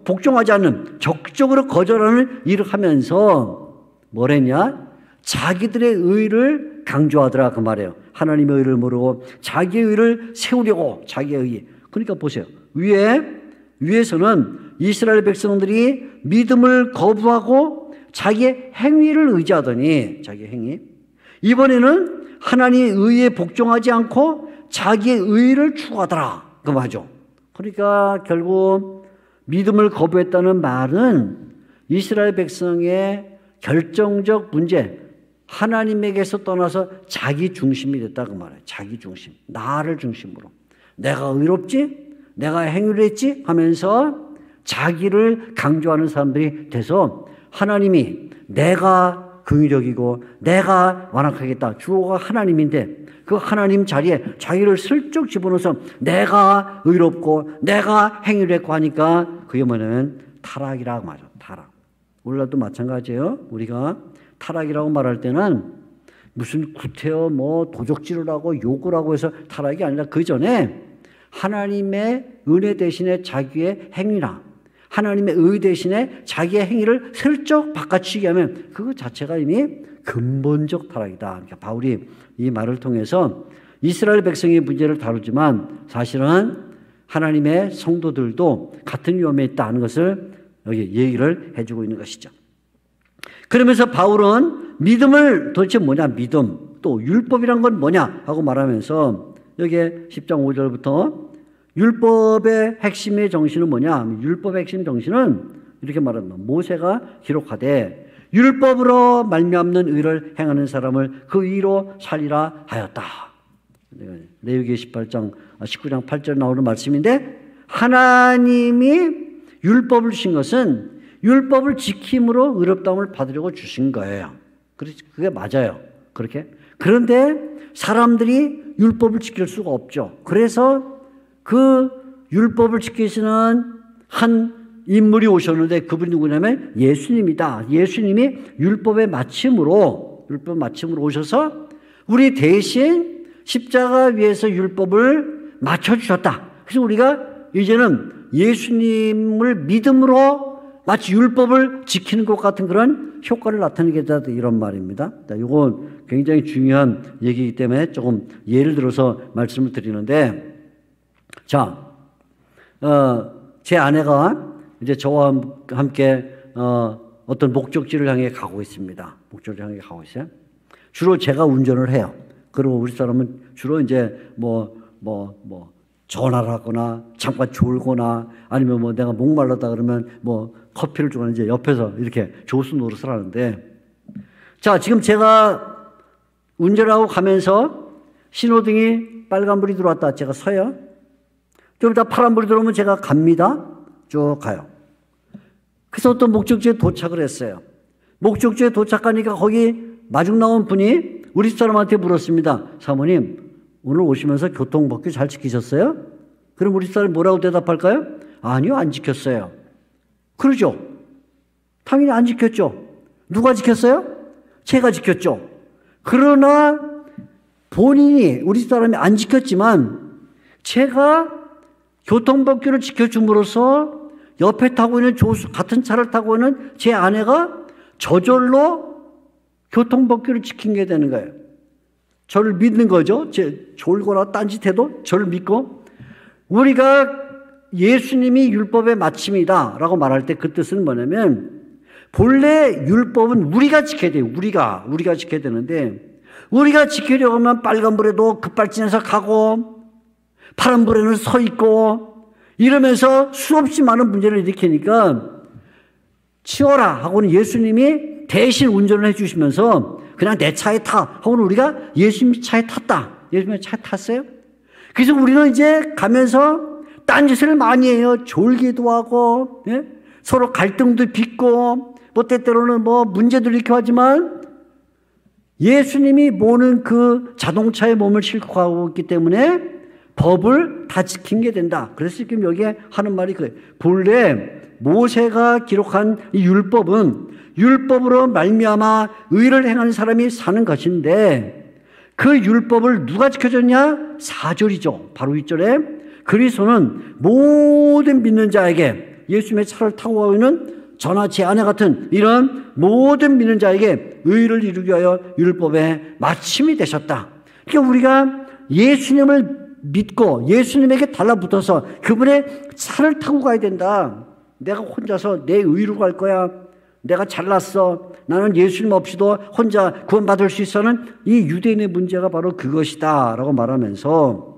복종하지 않는, 적극적으로 거절하는 일을 하면서 뭘 했냐? 자기들의 의를 강조하더라 그 말이에요. 하나님의 의를 모르고 자기의 의를 세우려고, 자기의 의. 그러니까 보세요. 위에서는 이스라엘 백성들이 믿음을 거부하고 자기의 행위를 의지하더니, 자기의 행위. 이번에는 하나님의 의에 복종하지 않고 자기의 의를 추구하더라. 그 맞아. 그러니까 결국 믿음을 거부했다는 말은 이스라엘 백성의 결정적 문제, 하나님에게서 떠나서 자기 중심이 됐다 그 말이에요. 자기 중심, 나를 중심으로. 내가 의롭지? 내가 행위를 했지? 하면서 자기를 강조하는 사람들이 돼서 하나님이 내가 긍휼적이고 내가 완악하겠다. 주어가 하나님인데 그 하나님 자리에 자기를 슬쩍 집어넣어서 내가 의롭고 내가 행위를 했고 하니까 그게 뭐냐면 타락이라고 말이죠. 타락. 오늘날도 마찬가지예요. 우리가 타락이라고 말할 때는 무슨 구태여 뭐 도적질을 하고 욕을 하고 해서 타락이 아니라 그 전에 하나님의 은혜 대신에 자기의 행위나 하나님의 의 대신에 자기의 행위를 슬쩍 바꿔치기 하면 그거 자체가 이미 근본적 타락이다. 그러니까 바울이 이 말을 통해서 이스라엘 백성의 문제를 다루지만 사실은 하나님의 성도들도 같은 위험에 있다는 것을 여기 얘기를 해주고 있는 것이죠. 그러면서 바울은 믿음을 도대체 뭐냐, 믿음, 또 율법이란 건 뭐냐 하고 말하면서 여기에 10장 5절부터 율법의 핵심의 정신은 뭐냐? 율법의 핵심 정신은 이렇게 말합니다. 모세가 기록하되 율법으로 말미암는 의를 행하는 사람을 그 의로 살리라 하였다. 레위기 19장 8절 나오는 말씀인데 하나님이 율법을 주신 것은 율법을 지킴으로 의롭다움을 받으려고 주신 거예요. 그게 맞아요. 그렇게. 그런데 사람들이 율법을 지킬 수가 없죠. 그래서 그 율법을 지키시는 한 인물이 오셨는데 그분이 누구냐면 예수님이다. 예수님이 율법의 마침으로 오셔서 우리 대신 십자가 위에서 율법을 맞춰주셨다. 그래서 우리가 이제는 예수님을 믿음으로 마치 율법을 지키는 것 같은 그런 효과를 나타내게 되다 이런 말입니다. 이건 굉장히 중요한 얘기이기 때문에 조금 예를 들어서 말씀을 드리는데 자, 제 아내가 이제 저와 함께 어떤 목적지를 향해 가고 있습니다. 목적지를 향해 가고 있어요. 주로 제가 운전을 해요. 그리고 우리 사람은 주로 이제 전화를 하거나 잠깐 졸거나 아니면 뭐 내가 목말랐다 그러면 뭐 커피를 주거나 이제 옆에서 이렇게 조수 노릇을 하는데 자, 지금 제가 운전하고 가면서 신호등이 빨간불이 들어왔다. 제가 서요. 좀 이따 파란불이 들어오면 제가 갑니다. 쭉 가요. 그래서 어떤 목적지에 도착을 했어요. 목적지에 도착하니까 거기 마중 나온 분이 우리 집사람한테 물었습니다. 사모님, 오늘 오시면서 교통법규 잘 지키셨어요? 그럼 우리 집사람이 뭐라고 대답할까요? 아니요, 안 지켰어요. 그러죠. 당연히 안 지켰죠. 누가 지켰어요? 제가 지켰죠. 그러나 본인이 우리 집사람이 안 지켰지만 제가 교통법규를 지켜줌으로써 옆에 타고 있는 같은 차를 타고 있는 제 아내가 저절로 교통법규를 지키게 되는 거예요. 저를 믿는 거죠. 졸거나 딴짓해도 저를 믿고 우리가 예수님이 율법의 마침이다 라고 말할 때 그 뜻은 뭐냐면 본래 율법은 우리가 지켜야 돼요. 우리가 지켜야 되는데 우리가 지키려고 하면 빨간불에도 급발진해서 가고 파란불에는 서 있고 이러면서 수없이 많은 문제를 일으키니까 치워라 하고는 예수님이 대신 운전을 해주시면서 그냥 내 차에 타 하고는 우리가 예수님 차에 탔다. 예수님의 차에 탔어요. 그래서 우리는 이제 가면서 딴짓을 많이 해요. 졸기도 하고 서로 갈등도 빚고 뭐 때때로는 뭐 문제도 일으키고 하지만 예수님이 모는 그 자동차에 몸을 싣고 가고 있기 때문에 법을 다 지키게 된다. 그래서 지금 여기에 하는 말이 그래요. 본래 모세가 기록한 이 율법은 율법으로 말미암아 의를 행하는 사람이 사는 것인데 그 율법을 누가 지켜줬냐? 4절이죠. 바로 2절에 그리스도는 모든 믿는 자에게 예수님의 차를 타고 가고 있는 저나 제 아내 같은 이런 모든 믿는 자에게 의를 이루기 위하여 율법의 마침이 되셨다. 그러니까 우리가 예수님을 믿고 예수님에게 달라붙어서 그분의 차를 타고 가야 된다. 내가 혼자서 내 의로 갈 거야. 내가 잘났어. 나는 예수님 없이도 혼자 구원받을 수 있어는 이 유대인의 문제가 바로 그것이다 라고 말하면서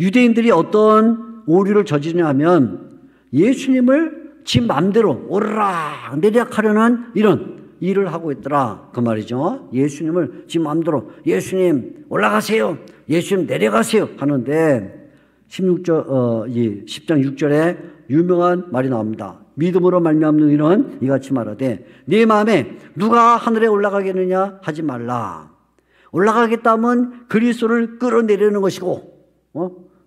유대인들이 어떤 오류를 저지르냐면 예수님을 지 맘대로 오르락 내리락 하려는 이런 일을 하고 있더라 그 말이죠. 예수님을 지 맘대로 예수님 올라가세요, 예수님 내려가세요 하는데 10장 6절에 유명한 말이 나옵니다. 믿음으로 말미암는 이는 이같이 말하되 네 마음에 누가 하늘에 올라가겠느냐 하지 말라. 올라가겠다 하면 그리스도를 끌어내리는 것이고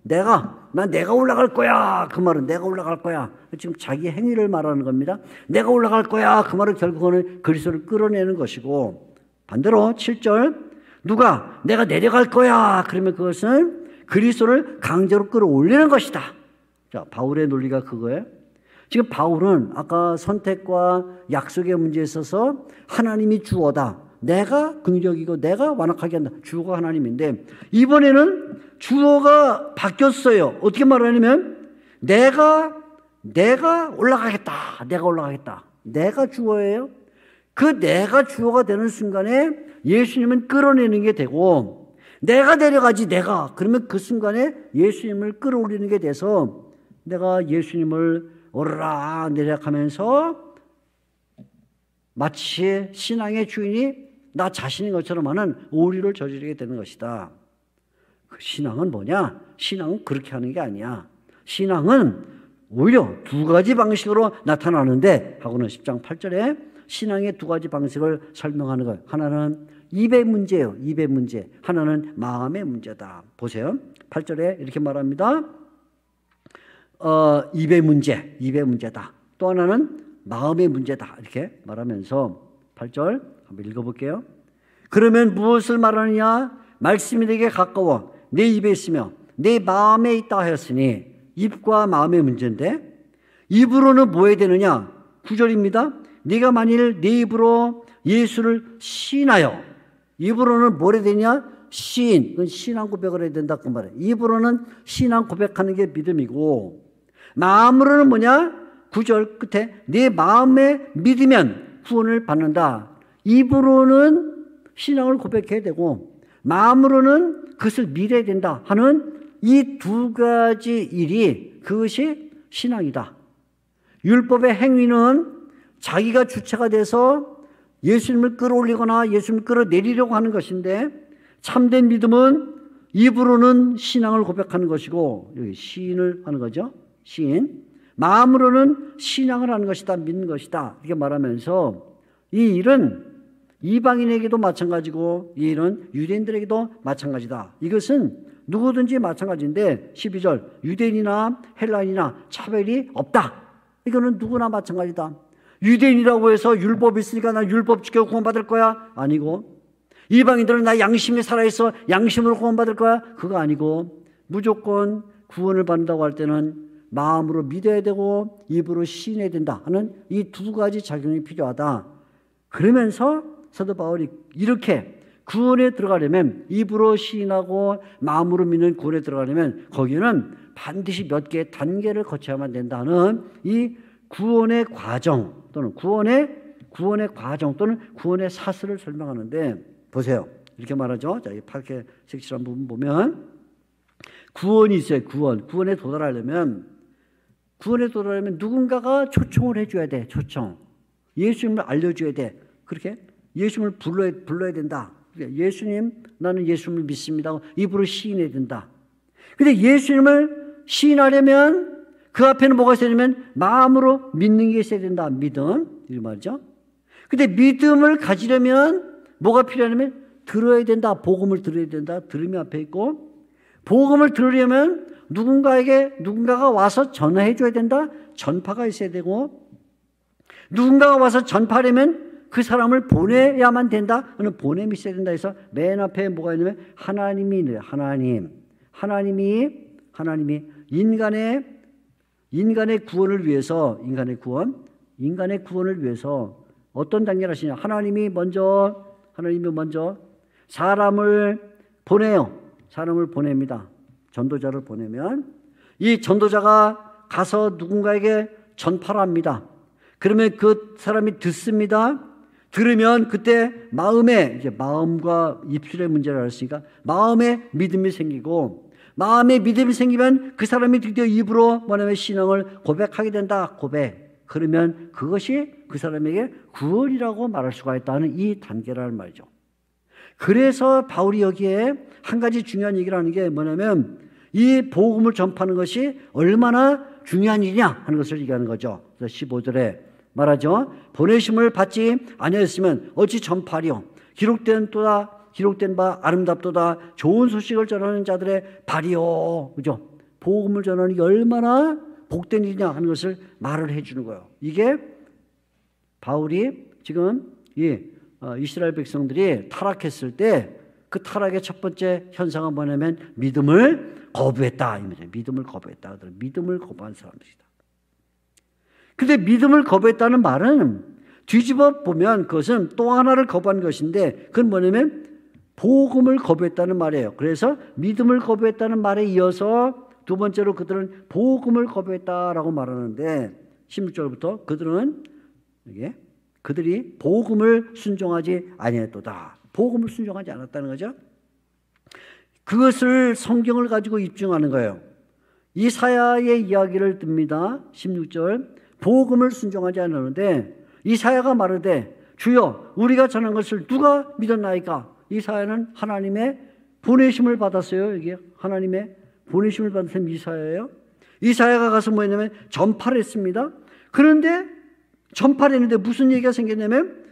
내가 올라갈 거야 그 말은 내가 올라갈 거야 지금 자기 행위를 말하는 겁니다. 내가 올라갈 거야 그 말은 결국은 그리스도를 끌어내는 것이고, 반대로 7절 누가 내가 내려갈 거야 그러면 그것은 그리스도를 강제로 끌어올리는 것이다. 자, 바울의 논리가 그거예요. 지금 바울은 아까 선택과 약속의 문제에 있어서 하나님이 주어다, 내가 긍정이고 내가 완악하게 한다, 주어가 하나님인데 이번에는 주어가 바뀌었어요. 어떻게 말하냐면 내가 올라가겠다, 내가 주어예요. 그 내가 주어가 되는 순간에 예수님은 끌어내는 게 되고, 내가 내려가지 그러면 그 순간에 예수님을 끌어올리는 게 돼서 내가 예수님을 오르락 내리락 하면서 마치 신앙의 주인이 나 자신인 것처럼 하는 오류를 저지르게 되는 것이다. 그 신앙은 뭐냐? 신앙은 그렇게 하는 게 아니야. 신앙은 오히려 두 가지 방식으로 나타나는데 하고는 10장 8절에 신앙의 두 가지 방식을 설명하는 거예요. 하나는 입의 문제예요. 입의 문제. 하나는 마음의 문제다. 보세요. 8절에 이렇게 말합니다. 입의 문제다. 또 하나는 마음의 문제다. 이렇게 말하면서 8절 한번 읽어볼게요. 그러면 무엇을 말하느냐? 말씀이 내게 가까워 내 입에 있으며 내 마음에 있다 하였으니, 입과 마음의 문제인데 입으로는 뭐 해야 되느냐? 9절입니다. 네가 만일 내 입으로 예수를 시인하여, 입으로는 뭘 해야 되냐? 시인, 신앙 고백을 해야 된다 그 말이에요. 입으로는 신앙 고백하는 게 믿음이고, 마음으로는 뭐냐? 9절 끝에 내 마음에 믿으면 구원을 받는다. 입으로는 신앙을 고백해야 되고 마음으로는 그것을 믿어야 된다 하는 이 두 가지 일이, 그것이 신앙이다. 율법의 행위는 자기가 주체가 돼서 예수님을 끌어올리거나 예수님을 끌어내리려고 하는 것인데, 참된 믿음은 입으로는 신앙을 고백하는 것이고, 여기 시인을 하는 거죠. 시인. 마음으로는 신앙을 하는 것이다, 믿는 것이다 이렇게 말하면서, 이 일은 이방인에게도 마찬가지고 이 일은 유대인들에게도 마찬가지다. 이것은 누구든지 마찬가지인데 12절 유대인이나 헬라인이나 차별이 없다. 이거는 누구나 마찬가지다. 유대인이라고 해서 율법이 있으니까 나 율법 지켜 구원받을 거야? 아니고, 이방인들은 나 양심이 살아있어 양심으로 구원받을 거야? 그거 아니고, 무조건 구원을 받는다고 할 때는 마음으로 믿어야 되고 입으로 시인해야 된다 하는 이 두 가지 작용이 필요하다. 그러면서 사도 바울이 이렇게 구원에 들어가려면, 입으로 시인하고 마음으로 믿는 구원에 들어가려면 거기는 반드시 몇 개의 단계를 거쳐야만 된다는 이 구원의 과정 또는 구원의 과정 또는 구원의 사슬을 설명하는데, 보세요. 이렇게 말하죠. 자, 이 8개 색칠한 부분 보면 구원이 있어요. 구원에 도달하려면 누군가가 초청을 해줘야 돼. 초청. 예수님을 알려줘야 돼. 그렇게 예수님을 불러야 된다. 예수님, 나는 예수님을 믿습니다. 입으로 시인해야 된다. 근데 예수님을 시인하려면 그 앞에는 뭐가 있어야 되냐면 마음으로 믿는 게 있어야 된다. 믿음. 이 말이죠. 근데 믿음을 가지려면 뭐가 필요하냐면 들어야 된다. 복음을 들어야 된다. 들음이 앞에 있고, 복음을 들으려면 누군가가 와서 전해 줘야 된다. 전파가 있어야 되고, 누군가가 와서 전파하려면 그 사람을 보내야만 된다. 하는 보냄이 있어야 된다 해서 맨 앞에 뭐가 있냐면 하나님이 있네요. 하나님이 인간의 구원을 위해서, 인간의 구원을 위해서 어떤 단계를 하시냐? 하나님이 먼저 사람을 보내요. 사람을 보냅니다. 전도자를 보내면 이 전도자가 가서 누군가에게 전파를 합니다. 그러면 그 사람이 듣습니다. 들으면 그때 마음과 입술의 문제를 알았으니까 마음에 믿음이 생기고, 마음에 믿음이 생기면 그 사람이 드디어 입으로 뭐냐면 신앙을 고백하게 된다. 고백. 그러면 그것이 그 사람에게 구원이라고 말할 수가 있다는 이 단계라는 말이죠. 그래서 바울이 여기에 한 가지 중요한 얘기를 하는 게 뭐냐면 이 복음을 전파하는 것이 얼마나 중요한 일이냐 하는 것을 얘기하는 거죠. 그래서 15절에 말하죠. 보내심을 받지 아니하였으면 어찌 전파하리요. 기록된 바 아름답도다. 좋은 소식을 전하는 자들의 발이요. 그죠? 복음을 전하는 게 얼마나 복된 일이냐 하는 것을 말을 해주는 거예요. 이게 바울이 지금 이스라엘 백성들이 타락했을 때 그 타락의 첫 번째 현상은 뭐냐면 믿음을 거부했다. 믿음을 거부했다. 믿음을 거부한 사람들이다. 근데 믿음을 거부했다는 말은 뒤집어 보면 그것은 또 하나를 거부한 것인데 그건 뭐냐면 복음을 거부했다는 말이에요. 그래서 믿음을 거부했다는 말에 이어서 두 번째로 그들은 복음을 거부했다라고 말하는데 16절부터 그들이 복음을 순종하지 아니했도다. 복음을 순종하지 않았다는 거죠. 그것을 성경을 가지고 입증하는 거예요. 이사야의 이야기를 듭니다. 16절 복음을 순종하지 않았는데 이사야가 말하되 주여 우리가 전한 것을 누가 믿었나이까. 이사야는 하나님의 보내심을 받았어요. 이게 하나님의 보내심을 받은 사람이 이사야예요. 이사야가 가서 뭐냐면 전파를 했습니다. 그런데 전파를 했는데 무슨 얘기가 생겼냐면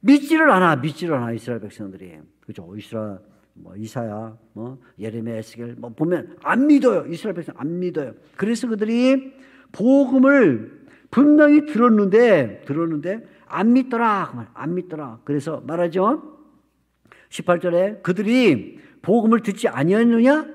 믿지를 않아 이스라엘 백성들이. 그죠? 이사야, 예레미야, 에스겔 보면 안 믿어요. 이스라엘 백성 안 믿어요. 그래서 그들이 복음을 분명히 들었는데 안 믿더라. 안 믿더라. 그래서 말하죠. 18절에 그들이 복음을 듣지 아니했느냐?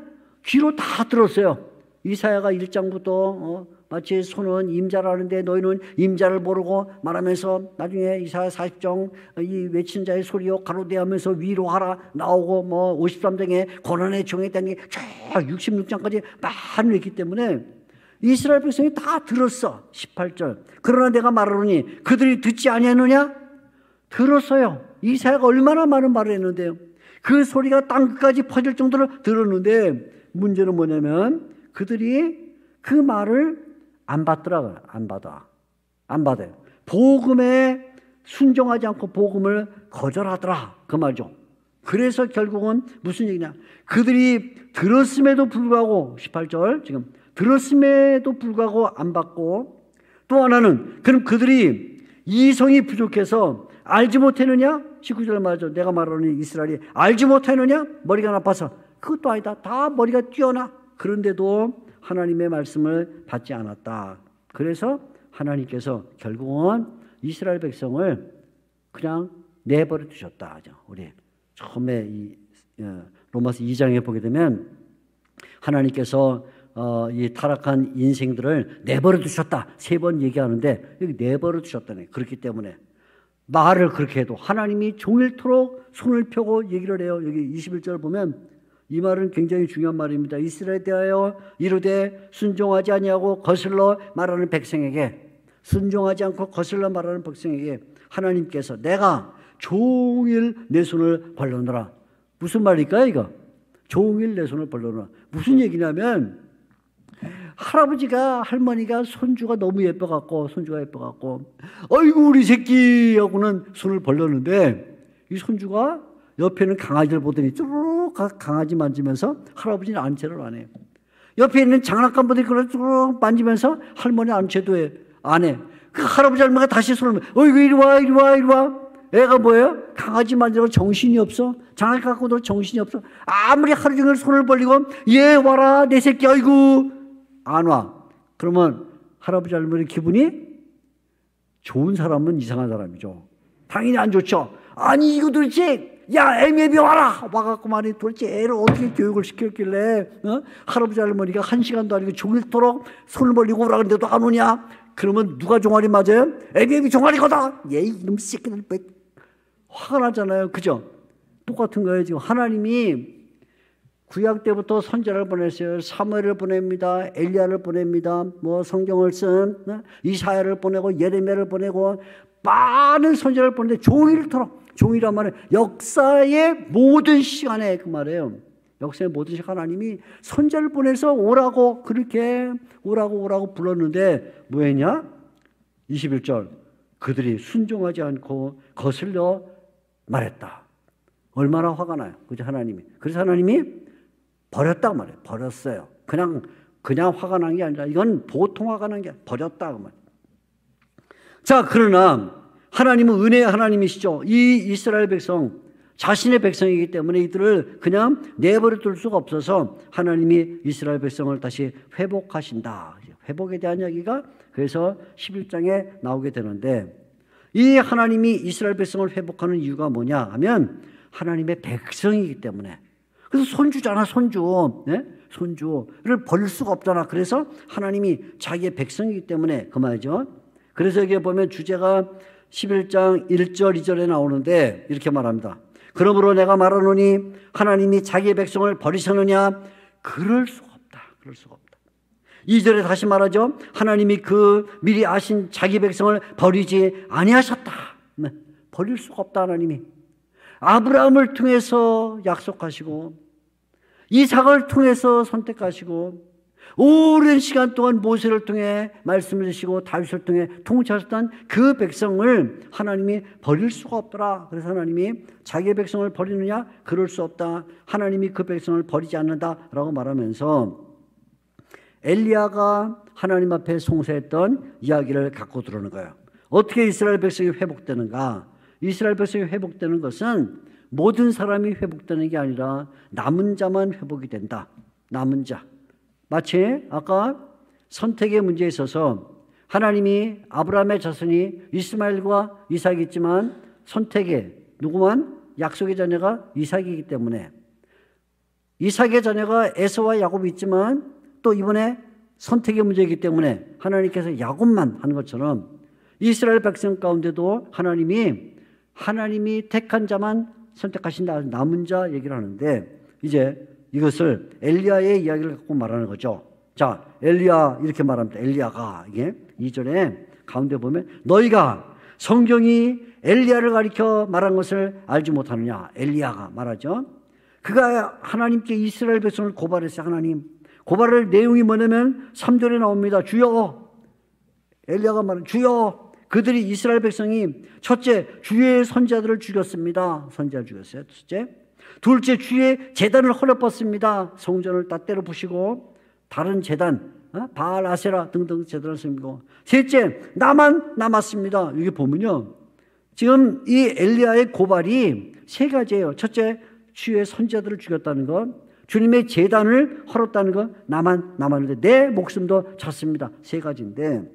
귀로 다 들었어요. 이사야가 1장부터 마치 소는 임자를 하는데 너희는 임자를 모르고 말하면서 나중에 이사야 40장 이 외친 자의 소리요 가로대하면서 위로하라 나오고 53장에 고난의 종에 대한 게 쫙 66장까지 많이 있기 때문에 이스라엘 백성이 다 들었어. 18절 그러나 내가 말하노니 그들이 듣지 아니하느냐? 들었어요. 이사야가 얼마나 많은 말을 했는데요. 그 소리가 땅끝까지 퍼질 정도로 들었는데 문제는 뭐냐면 그들이 그 말을 안 받더라고요. 안 받아요. 복음에 순종하지 않고 복음을 거절하더라. 그 말이죠. 그래서 결국은 무슨 얘기냐. 그들이 들었음에도 불구하고 18절 지금 들었음에도 불구하고 안 받고 또 하나는 그럼 그들이 이성이 부족해서 알지 못했느냐? 19절 말이죠. 내가 말하는 이스라엘이 알지 못했느냐? 머리가 나빠서. 그것도 아니다. 다 머리가 뛰어나. 그런데도 하나님의 말씀을 받지 않았다. 그래서 하나님께서 결국은 이스라엘 백성을 그냥 내버려 두셨다. 우리 처음에 로마서 2장에 보게 되면 하나님께서 이 타락한 인생들을 내버려 두셨다. 3번 얘기하는데 여기 내버려 두셨다네. 그렇기 때문에 말을 그렇게 해도 하나님이 종일토록 손을 펴고 얘기를 해요. 여기 21절 보면 이 말은 굉장히 중요한 말입니다. 이스라엘에 대하여 이르되 순종하지 아니하고 거슬러 말하는 백성에게 순종하지 않고 거슬러 말하는 백성에게 하나님께서 내가 종일 내 손을 벌려놓으라. 무슨 말일까요 이거? 종일 내 손을 벌려놓으라. 무슨 얘기냐면 할머니가 손주가 너무 예뻐갖고 어이구 우리 새끼하고는 손을 벌렸는데 이 손주가 옆에는 강아지를 보더니 쭈르륵 강아지 만지면서 할아버지는 아는 체를 안 해요. 옆에 있는 장난감 보더니 그걸 쭈르륵 만지면서 할머니 아는 체도 안 해. 그 할아버지 할머니가 다시 손을 어이구 이리 와. 애가 뭐예요? 강아지 만지고 정신이 없어. 장난감 갖고도 정신이 없어. 아무리 하루 종일 손을 벌리고 얘 와라 내 새끼 아이고 안 와. 그러면 할아버지 할머니 기분이 좋은 사람은 이상한 사람이죠. 당연히 안 좋죠. 아니 이거 도대체 야 애미애비 와라 와갖고 말이 도대체 애를 어떻게 교육을 시켰길래 할아버지 할머니가 1시간도 아니고 종일토록 손을 벌리고 오라 그러는데도 안 오냐? 그러면 누가 종아리 맞아요? 애미애비 종아리거다. 얘 이놈 새끼들 화가 나잖아요. 그죠? 똑같은 거예요. 지금 하나님이 구약 때부터 선지자를 보냈어요. 사무엘을 보냅니다. 엘리야를 보냅니다. 성경을 쓴 이사야를 보내고 예레미야를 보내고 많은 선지자를 보내는데 종일토록 종이란 말은 역사의 모든 시간에 그 말이에요. 역사의 모든 하나님이 선자를 보내서 오라고 그렇게 오라고 불렀는데 뭐했냐? 21절 그들이 순종하지 않고 거슬려 말했다. 얼마나 화가 나요. 그죠? 하나님이. 그래서 하나님이 버렸다고 말해요. 버렸어요. 그냥 화가 난 게 아니라 이건 보통 화가 난 게 아니라 버렸다고 말해요. 자, 그러나 하나님은 은혜의 하나님이시죠. 이 이스라엘 백성, 자신의 백성이기 때문에 이들을 그냥 내버려 둘 수가 없어서 하나님이 이스라엘 백성을 다시 회복하신다. 회복에 대한 이야기가 그래서 11장에 나오게 되는데 이 하나님이 이스라엘 백성을 회복하는 이유가 뭐냐 하면 하나님의 백성이기 때문에. 그래서 손주잖아, 손주. 네? 손주를 버릴 수가 없잖아. 그래서 하나님이 자기의 백성이기 때문에 그 말이죠. 그래서 여기에 보면 주제가 11장 1절 2절에 나오는데 이렇게 말합니다. 그러므로 내가 말하노니 하나님이 자기의 백성을 버리셨느냐? 그럴 수가 없다. 그럴 수가 없다. 2절에 다시 말하죠. 하나님이 그 미리 아신 자기 백성을 버리지 아니하셨다. 네. 버릴 수가 없다. 하나님이 아브라함을 통해서 약속하시고 이삭을 통해서 선택하시고 오랜 시간 동안 모세를 통해 말씀을 주시고 다윗을 통해 통치하셨던 그 백성을 하나님이 버릴 수가 없더라. 그래서 하나님이 자기의 백성을 버리느냐? 그럴 수 없다. 하나님이 그 백성을 버리지 않는다라고 말하면서 엘리야가 하나님 앞에 송사했던 이야기를 갖고 들어오는 거예요. 어떻게 이스라엘 백성이 회복되는가? 이스라엘 백성이 회복되는 것은 모든 사람이 회복되는 게 아니라 남은 자만 회복이 된다. 남은 자. 마치 아까 선택의 문제에 있어서 하나님이 아브라함의 자손이 이스마엘과 이삭이 있지만 선택의 누구만? 약속의 자녀가 이삭이기 때문에 이삭의 자녀가 에서와 야곱이 있지만 또 이번에 선택의 문제이기 때문에 하나님께서 야곱만 하는 것처럼 이스라엘 백성 가운데도 하나님이 택한 자만 선택하신다. 남은 자 얘기를 하는데 이제 이것을 엘리야의 이야기를 갖고 말하는 거죠. 자, 엘리야 이렇게 말합니다. 엘리야가 이게 2절에 가운데 보면 너희가 성경이 엘리야를 가리켜 말한 것을 알지 못하느냐. 엘리야가 말하죠. 그가 하나님께 이스라엘 백성을 고발했어요. 하나님. 고발할 내용이 뭐냐면 3절에 나옵니다. 주여. 엘리야가 말하는 주여. 그들이 이스라엘 백성이 첫째 주의 선지자들을 죽였습니다. 선지자를 죽였어요. 둘째 주의 제단을 헐어뻗습니다. 성전을 다 때려 부시고 다른 제단 바알 아세라 등등 제단을 섬기고 셋째 나만 남았습니다. 여기 보면요. 지금 이 엘리야의 고발이 세 가지예요. 첫째 주의 선지자들을 죽였다는 것, 주님의 제단을 헐었다는 것, 나만 남았는데 내 목숨도 졌습니다. 세 가지인데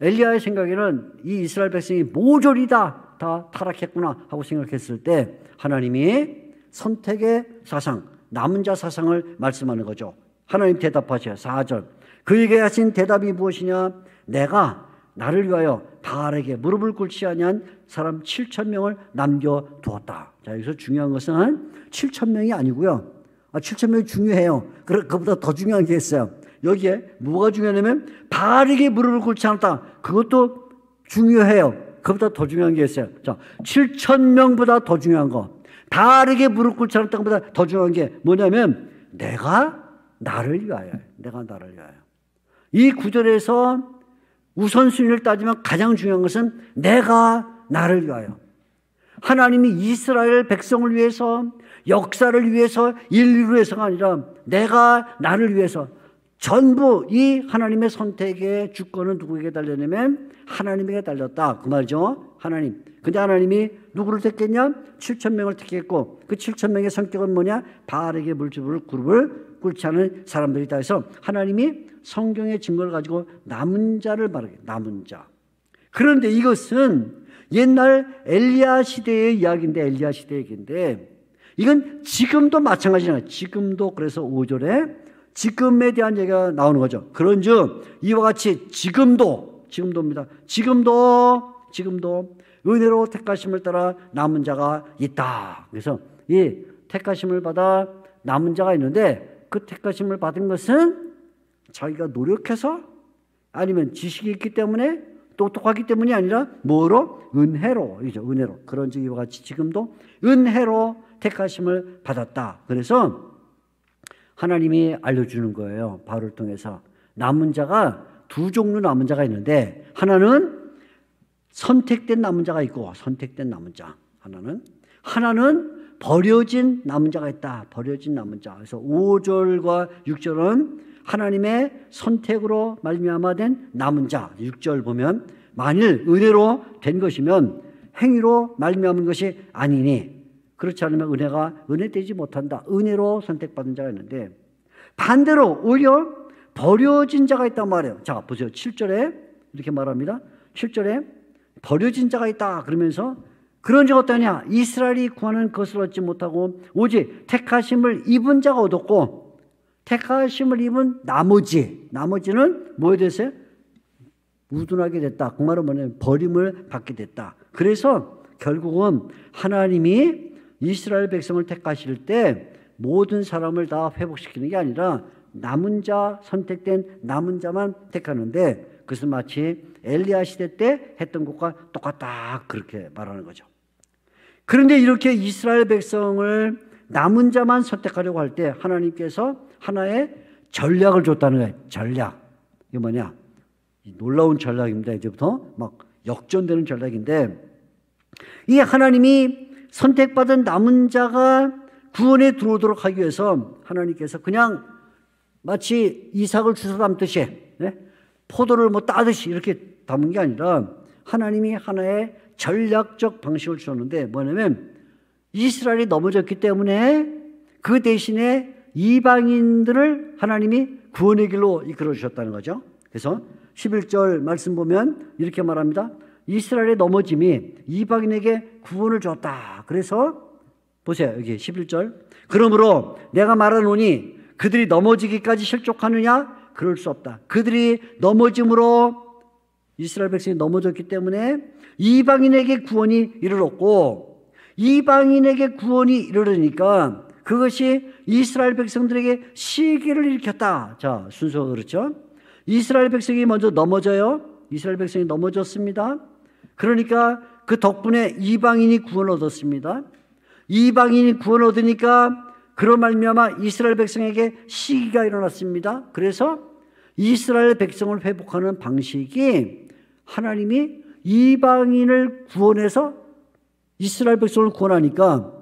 엘리야의 생각에는 이 이스라엘 백성이 모조리 다 타락했구나 하고 생각했을 때 하나님이 선택의 사상, 남은 자 사상을 말씀하는 거죠. 하나님 대답하셔요. 4절. 그에게 하신 대답이 무엇이냐? 내가 나를 위하여 바알에게 무릎을 꿇지 아니한 사람 7,000명을 남겨두었다. 자, 여기서 중요한 것은 7,000명이 아니고요. 7,000명이 중요해요. 그보다 더 중요한 게 있어요. 여기에 뭐가 중요하냐면 바알에게 무릎을 꿇지 않았다. 그것도 중요해요. 그보다 더 중요한 게 있어요. 자, 7,000명보다 더 중요한 거. 바알에게 무릎 꿇지 않았다 것보다 더 중요한 게 뭐냐면 내가 나를 위하여. 내가 나를 위하여. 이 구절에서 우선순위를 따지면 가장 중요한 것은 내가 나를 위하여. 하나님이 이스라엘 백성을 위해서, 역사를 위해서, 인류를 위해서가 아니라 내가 나를 위해서 전부 이 하나님의 선택의 주권은 누구에게 달렸냐면 하나님에게 달렸다. 그 말이죠. 하나님. 근데 하나님이 누구를 택했냐? 7,000명을 택했고 그 7,000명의 성격은 뭐냐? 바알에게 무릎을 꿇지 않은 사람들이다 해서 하나님이 성경의 증거를 가지고 남은 자를 말하게. 남은 자. 그런데 이것은 옛날 엘리야 시대의 이야기인데 엘리야 시대의 얘기인데 이건 지금도 마찬가지잖아요. 지금도 그래서 5절에 지금에 대한 얘기가 나오는 거죠. 그런즉 이와 같이 지금도입니다. 지금도 은혜로 택하심을 따라 남은 자가 있다. 그래서 이 택하심을 받아 남은 자가 있는데 그 택하심을 받은 것은 자기가 노력해서 아니면 지식이 있기 때문에 똑똑하기 때문이 아니라 뭐로? 은혜로. 이죠. 은혜로. 그런 이와 같이 지금도 은혜로 택하심을 받았다. 그래서 하나님이 알려주는 거예요. 바울을 통해서. 남은 자가 두 종류 남은 자가 있는데, 하나는 선택된 남은 자가 있고, 선택된 남은 자. 하나는 버려진 남은 자가 있다. 버려진 남은 자. 그래서 5절과 6절은 하나님의 선택으로 말미암아 된 남은 자. 6절 보면 만일 은혜로 된 것이면 행위로 말미암은 것이 아니니, 그렇지 않으면 은혜되지 못한다. 은혜로 선택받은 자가 있는데, 반대로 오히려 버려진 자가 있단 말이에요. 자, 보세요. 7절에 이렇게 말합니다. 7절에 버려진 자가 있다. 그러면서 그런 자가 어떠냐? 이스라엘이 구하는 것을 얻지 못하고 오직 택하심을 입은 자가 얻었고, 택하심을 입은 나머지는 뭐에 대해서 우둔하게 됐다. 그 말은 뭐냐면 버림을 받게 됐다. 그래서 결국은 하나님이 이스라엘 백성을 택하실 때 모든 사람을 다 회복시키는 게 아니라 남은 자, 선택된 남은 자만 택하는데, 그것은 마치 엘리야 시대 때 했던 것과 똑같다. 그렇게 말하는 거죠. 그런데 이렇게 이스라엘 백성을 남은 자만 선택하려고 할 때 하나님께서 하나의 전략을 줬다는 거예요. 전략. 이게 뭐냐? 놀라운 전략입니다. 이제부터 막 역전되는 전략인데, 이 하나님이 선택받은 남은 자가 구원에 들어오도록 하기 위해서 하나님께서 그냥 마치 이삭을 주워 담듯이, 포도를 뭐 따듯이 이렇게 담은 게 아니라 하나님이 하나의 전략적 방식을 주었는데, 뭐냐면 이스라엘이 넘어졌기 때문에 그 대신에 이방인들을 하나님이 구원의 길로 이끌어 주셨다는 거죠. 그래서 11절 말씀 보면 이렇게 말합니다. 이스라엘의 넘어짐이 이방인에게 구원을 줬다. 그래서 보세요. 여기 11절. 그러므로 내가 말하노니 그들이 넘어지기까지 실족하느냐? 그럴 수 없다. 그들이 넘어짐으로, 이스라엘 백성이 넘어졌기 때문에 이방인에게 구원이 이르렀고, 이방인에게 구원이 이르르니까 그것이 이스라엘 백성들에게 시기를 일으켰다. 자, 순서가 그렇죠. 이스라엘 백성이 먼저 넘어져요. 이스라엘 백성이 넘어졌습니다. 그러니까 그 덕분에 이방인이 구원을 얻었습니다. 이방인이 구원을 얻으니까 그로 말미암아 이스라엘 백성에게 시기가 일어났습니다. 그래서 이스라엘 백성을 회복하는 방식이 하나님이 이방인을 구원해서 이스라엘 백성을 구원하니까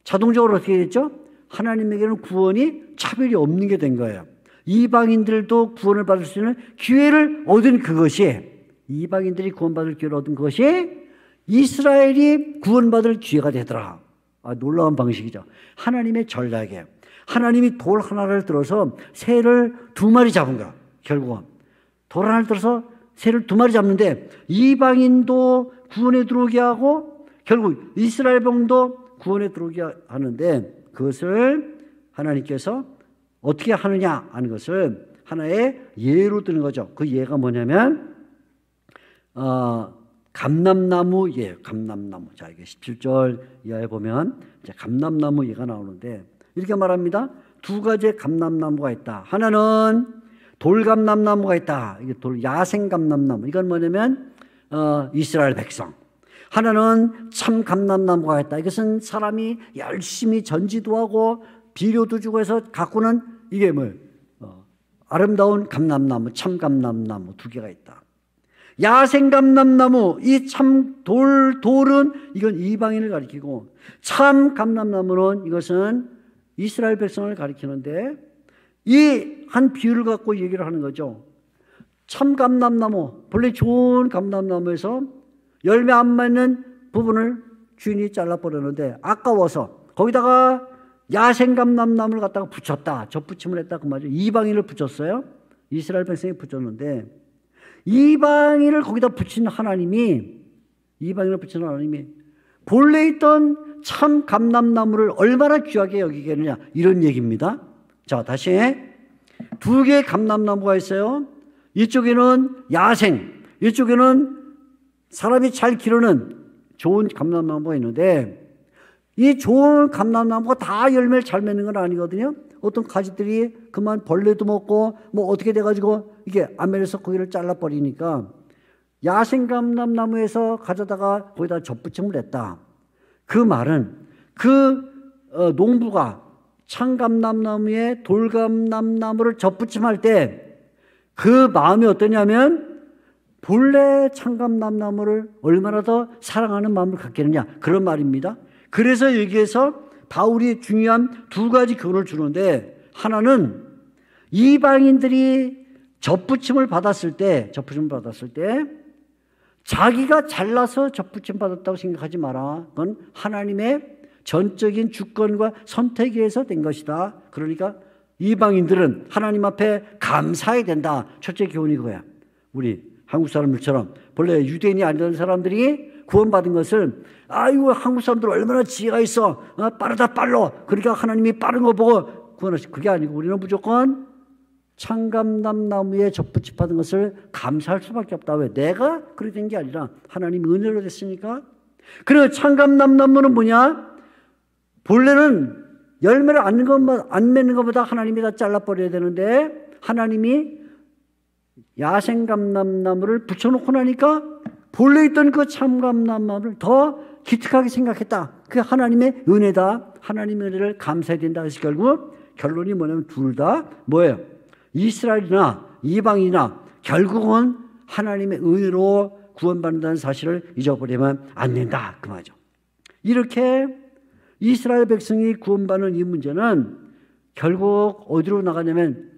자동적으로 어떻게 됐죠? 하나님에게는 구원이 차별이 없는 게 된 거예요. 이방인들도 구원을 받을 수 있는 기회를 얻은 그것이, 이방인들이 구원받을 기회를 얻은 것이 이스라엘이 구원받을 기회가 되더라. 놀라운 방식이죠. 하나님의 전략이에요. 하나님이 돌 하나를 들어서 새를 2마리 잡은 거야. 결국은 돌 하나를 들어서 새를 2마리 잡는데 이방인도 구원에 들어오게 하고 결국 이스라엘 병도 구원에 들어오게 하는데, 그것을 하나님께서 어떻게 하느냐 하는 것을 하나의 예로 드는 거죠. 그 예가 뭐냐면 감람나무 예, 감람나무. 자, 이게 17절 이하에 보면 이제 감람나무 예가 나오는데 이렇게 말합니다. 2가지의 감람나무가 있다. 하나는 돌감람나무가 있다. 이게 야생감람나무. 이건 뭐냐면 이스라엘 백성. 하나는 참 감람나무가 있다. 이것은 사람이 열심히 전지도 하고 비료도 주고 해서 가꾸는 이게 아름다운 감람나무, 참 감람나무 2개가 있다. 야생 감람나무, 이 참 돌은 이건 이방인을 가리키고, 참 감람나무는 이것은 이스라엘 백성을 가리키는데, 이 한 비유를 갖고 얘기를 하는 거죠. 참 감람나무, 본래 좋은 감람나무에서 열매 안 맺는 부분을 주인이 잘라버렸는데 아까워서 거기다가 야생 감람나무를 갖다가 붙였다. 접붙임을 했다. 그 말이죠. 이방인을 붙였어요. 이스라엘 백성이 붙였는데 이방인을 거기다 붙인 하나님이, 이방인을 붙인 하나님이 본래 있던 참 감람나무를 얼마나 귀하게 여기겠느냐, 이런 얘기입니다. 자, 다시 2개의 감람나무가 있어요. 이쪽에는 야생, 이쪽에는 사람이 잘 기르는 좋은 감람나무가 있는데, 이 좋은 감람나무가 다 열매를 잘 맺는 건 아니거든요. 어떤 가지들이 그만 벌레도 먹고 뭐 어떻게 돼가지고 이게 안 맺어서 거기를 잘라버리니까 야생감람나무에서 가져다가 거기다 젖붙임을 했다. 그 말은 그 농부가 참감람나무에 돌감람나무를 젖붙임할 때 그 마음이 어떠냐면 본래 참감람나무를 얼마나 더 사랑하는 마음을 갖겠느냐, 그런 말입니다. 그래서 여기에서 바울이 중요한 두 가지 교훈을 주는데, 하나는 이방인들이 젖붙임을 받았을 때 자기가 잘나서 젖붙임 받았다고 생각하지 마라. 그건 하나님의 전적인 주권과 선택에서 된 것이다. 그러니까 이방인들은 하나님 앞에 감사해야 된다. 첫째 교훈이 그거야. 우리 한국 사람들처럼 본래 유대인이 아니던 사람들이 구원받은 것을, 아이고 한국 사람들 얼마나 지혜가 있어, 빠르다 빨라, 그러니까 하나님이 빠른 거 보고 구원하시. 그게 아니고 우리는 무조건 참감람나무에 젖붙임 받은 것을 감사할 수밖에 없다. 왜? 내가 그렇게 된 게 아니라 하나님이 은혜로 됐으니까. 그리고 참감람나무는 뭐냐? 본래는 열매를 안 맺는 것보다 하나님이 다 잘라버려야 되는데, 하나님이 야생감람나무를 붙여놓고 나니까 본래 있던 그 참감람나무를 더 기특하게 생각했다. 그게 하나님의 은혜다. 하나님의 은혜를 감사해야 된다. 그래서 결국 결론이 뭐냐면 둘 다 뭐예요? 이스라엘이나 이방이나 결국은 하나님의 은혜로 구원받는다는 사실을 잊어버리면 안 된다, 그 말이죠. 이렇게 이스라엘 백성이 구원받는 이 문제는 결국 어디로 나가냐면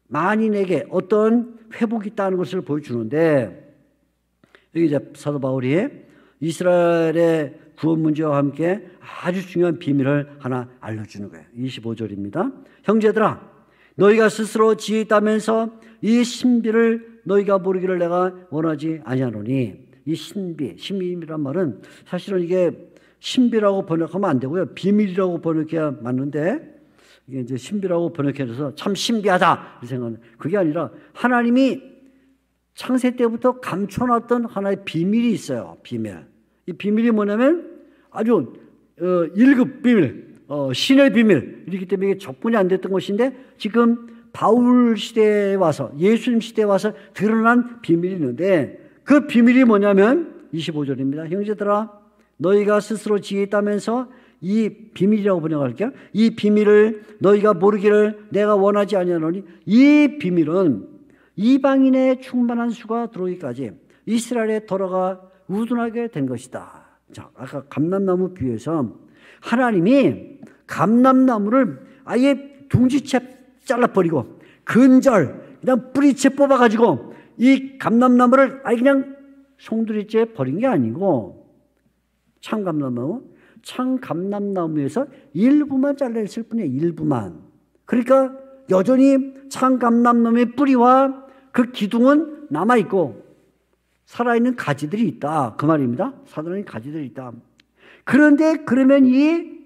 만인에게 어떤 회복이 있다는 것을 보여주는데, 여기 이제 사도 바울이 이스라엘의 구원 문제와 함께 아주 중요한 비밀을 하나 알려주는 거예요. 25절입니다. 형제들아, 너희가 스스로 지혜 있다면서 이 신비를 너희가 모르기를 내가 원하지 아니하노니. 이 신비란 말은 사실은 이게 신비라고 번역하면 안 되고요, 비밀이라고 번역해야 맞는데, 이게 이제 신비라고 번역해서 참 신비하다 이 생각은, 그게 아니라 하나님이 창세 때부터 감춰놨던 하나의 비밀이 있어요. 비밀. 이 비밀이 뭐냐면 아주 1급 비밀, 신의 비밀, 이렇기 때문에 이게 접근이 안 됐던 것인데, 지금 바울 시대에 와서, 예수님 시대에 와서 드러난 비밀이 있는데, 그 비밀이 뭐냐면 25절입니다. 형제들아, 너희가 스스로 지혜 있다면서 이 비밀이라고 번역할게요. 이 비밀을 너희가 모르기를 내가 원하지 아니하노니. 이 비밀은 이방인의 충만한 수가 들어오기까지 이스라엘의 더러가 우둔하게 된 것이다. 자, 아까 감람나무 비유에서 하나님이 감람나무를 아예 둥지채 잘라버리고 근절 그냥 뿌리채 뽑아가지고 이 감람나무를 아예 그냥 송두리째 버린 게 아니고, 참감람나무에서 일부만 잘라냈을 뿐이에요. 일부만. 그러니까 여전히 참감람나무의 뿌리와 그 기둥은 남아있고 살아있는 가지들이 있다, 그 말입니다. 살아있는 가지들이 있다. 그런데 그러면 이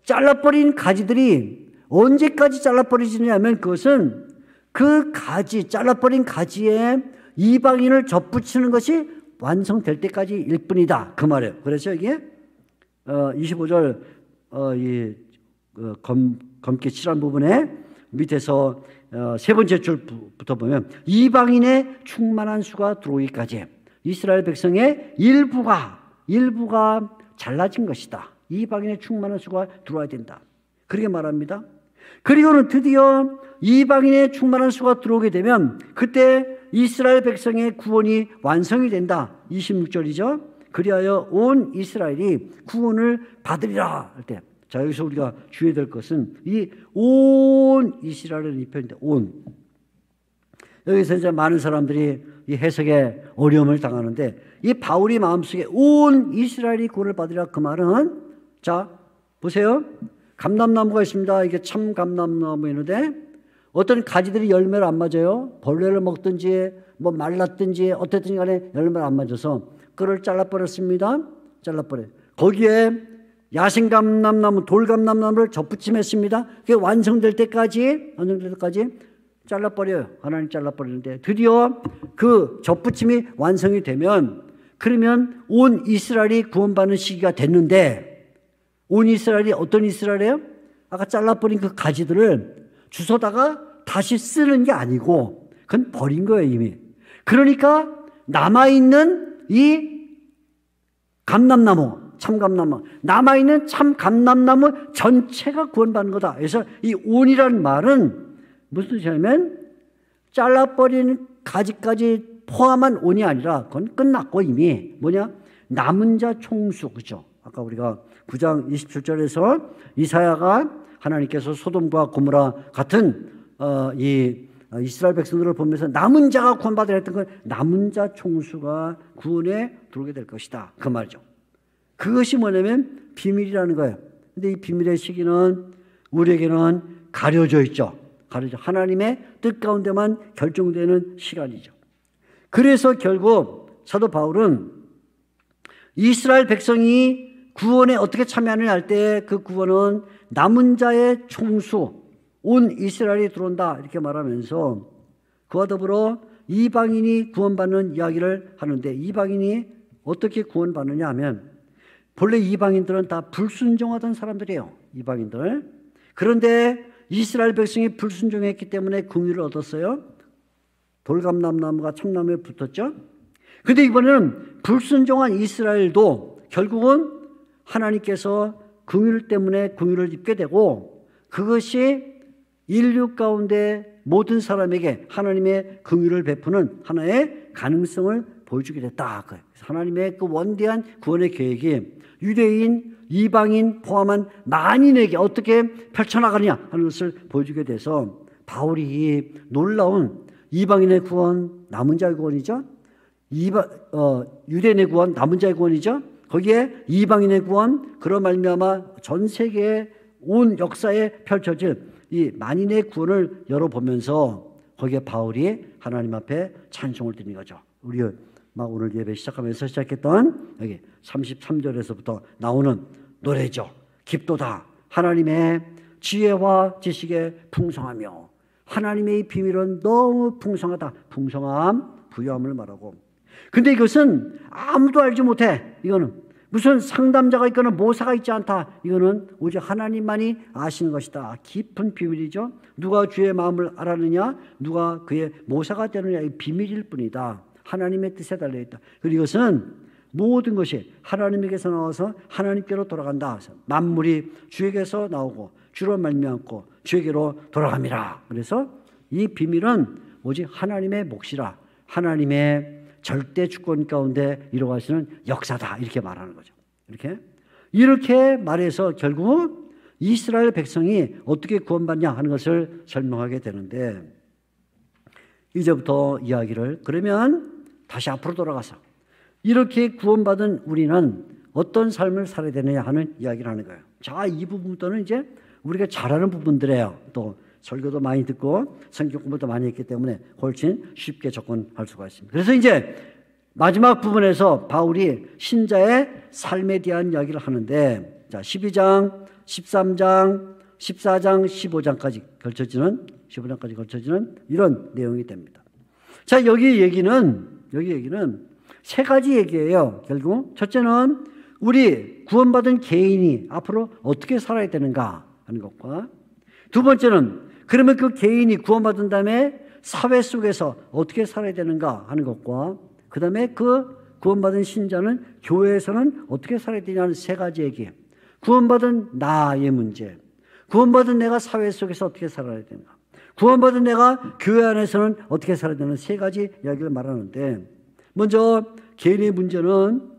잘라버린 가지들이 언제까지 잘라버리지냐면, 그것은 그 가지, 잘라버린 가지에 이방인을 덧붙이는 것이 완성될 때까지 일 뿐이다, 그 말이에요. 그래서 이게 25절 검게 칠한 부분에 밑에서 세 번째 줄부터 보면 이방인의 충만한 수가 들어오기까지 이스라엘 백성의 일부가 잘라진 것이다. 이방인의 충만한 수가 들어와야 된다, 그렇게 말합니다. 그리고는 드디어 이방인의 충만한 수가 들어오게 되면 그때 이스라엘 백성의 구원이 완성이 된다. 26절이죠. 그리하여 온 이스라엘이 구원을 받으리라 할 때, 자, 여기서 우리가 주의해야 될 것은 이 온 이스라엘은 이 표현인데, 온. 여기서 이제 많은 사람들이 이 해석에 어려움을 당하는데, 이 바울이 마음속에 온 이스라엘이 구원을 받으리라, 그 말은, 자, 보세요. 감람나무가 있습니다. 이게 참 감람나무였는데 어떤 가지들이 열매를 안 맞아요. 벌레를 먹든지 뭐 말랐든지 어쨌든 간에 열매를 안 맞아서 그걸 잘라버렸습니다. 잘라버려요. 거기에 야생감람나무, 돌감람나무를 덧붙임했습니다. 그게 완성될 때까지 잘라버려요. 하나님 잘라버리는데, 드디어 그 덧붙임이 완성이 되면, 그러면 온 이스라엘이 구원받는 시기가 됐는데, 온 이스라엘이 어떤 이스라엘이에요? 아까 잘라버린 그 가지들을 주워다가 다시 쓰는 게 아니고 그건 버린 거예요, 이미. 그러니까 남아있는 이 감람나무, 참감람나무, 남아있는 참감람나무 전체가 구원받는 거다. 그래서 이 온이라는 말은 무슨 뜻이냐면 잘라버린 가지까지 포함한 온이 아니라 그건 끝났고 이미 뭐냐? 남은 자 총수, 그죠? 아까 우리가 9장 27절에서 이사야가 하나님께서 소돔과 고모라 같은 이 이스라엘 백성들을 보면서 남은 자가 구원받으라 했던 건 남은 자 총수가 구원에 들어오게 될 것이다. 그 말이죠. 그것이 뭐냐면 비밀이라는 거예요. 근데 이 비밀의 시기는 우리에게는 가려져 있죠. 가려져. 하나님의 뜻 가운데만 결정되는 시간이죠. 그래서 결국 사도 바울은 이스라엘 백성이 구원에 어떻게 참여하느냐 할 때 그 구원은 남은 자의 총수, 온 이스라엘이 들어온다 이렇게 말하면서 그와 더불어 이방인이 구원받는 이야기를 하는데 이방인이 어떻게 구원받느냐 하면 본래 이방인들은 다 불순종하던 사람들이에요. 이방인들. 그런데 이스라엘 백성이 불순종했기 때문에 긍휼을 얻었어요. 돌감람나무가 참나무에 붙었죠. 그런데 이번에는 불순종한 이스라엘도 결국은 하나님께서 긍휼 때문에 긍휼을 입게 되고 그것이 인류 가운데 모든 사람에게 하나님의 긍휼을 베푸는 하나의 가능성을 보여주게 됐다. 하나님의 그 원대한 구원의 계획이 유대인, 이방인 포함한 만인에게 어떻게 펼쳐나가느냐 하는 것을 보여주게 돼서 바울이 놀라운 이방인의 구원, 남은 자의 구원이죠. 유대인의 구원, 남은 자의 구원이죠. 거기에 이방인의 구원, 그런 말미암아 전 세계의 온 역사에 펼쳐질 이 만인의 구원을 열어보면서 거기에 바울이 하나님 앞에 찬송을 드리는 거죠. 우리 오늘 예배 시작하면서 시작했던 여기 33절에서부터 나오는 노래죠. 깊도다. 하나님의 지혜와 지식에 풍성하며 하나님의 비밀은 너무 풍성하다. 풍성함, 부유함을 말하고. 근데 이것은 아무도 알지 못해. 이거는 무슨 상담자가 있거나 모사가 있지 않다. 이거는 오직 하나님만이 아시는 것이다. 깊은 비밀이죠. 누가 주의 마음을 알았느냐, 누가 그의 모사가 되느냐, 이 비밀일 뿐이다. 하나님의 뜻에 달려있다. 그리고 이것은 모든 것이 하나님에게서 나와서 하나님께로 돌아간다. 만물이 주에게서 나오고 주로 말미암고 주에게로 돌아갑니다. 그래서 이 비밀은 오직 하나님의 몫이라 하나님의 절대 주권 가운데 이루어가시는 역사다. 이렇게 말하는 거죠. 이렇게 말해서 결국 이스라엘 백성이 어떻게 구원받냐 하는 것을 설명하게 되는데 이제부터 이야기를 그러면 다시 앞으로 돌아가서 이렇게 구원받은 우리는 어떤 삶을 살아야 되느냐 하는 이야기를 하는 거예요. 자, 이 부분부터는 이제 우리가 잘하는 부분들이에요. 또 설교도 많이 듣고 성경 공부도 많이 했기 때문에 훨씬 쉽게 접근할 수가 있습니다. 그래서 이제 마지막 부분에서 바울이 신자의 삶에 대한 이야기를 하는데 자, 12장, 13장, 14장, 15장까지 걸쳐지는 이런 내용이 됩니다. 자, 여기 얘기는 세 가지 얘기예요. 결국 첫째는 우리 구원받은 개인이 앞으로 어떻게 살아야 되는가 하는 것과 두 번째는 그러면 그 개인이 구원받은 다음에 사회 속에서 어떻게 살아야 되는가 하는 것과 그 다음에 그 구원받은 신자는 교회에서는 어떻게 살아야 되냐는 세 가지 얘기. 구원받은 나의 문제, 구원받은 내가 사회 속에서 어떻게 살아야 되는가, 구원받은 내가 교회 안에서는 어떻게 살아야 되는 세 가지 이야기를 말하는데 먼저 개인의 문제는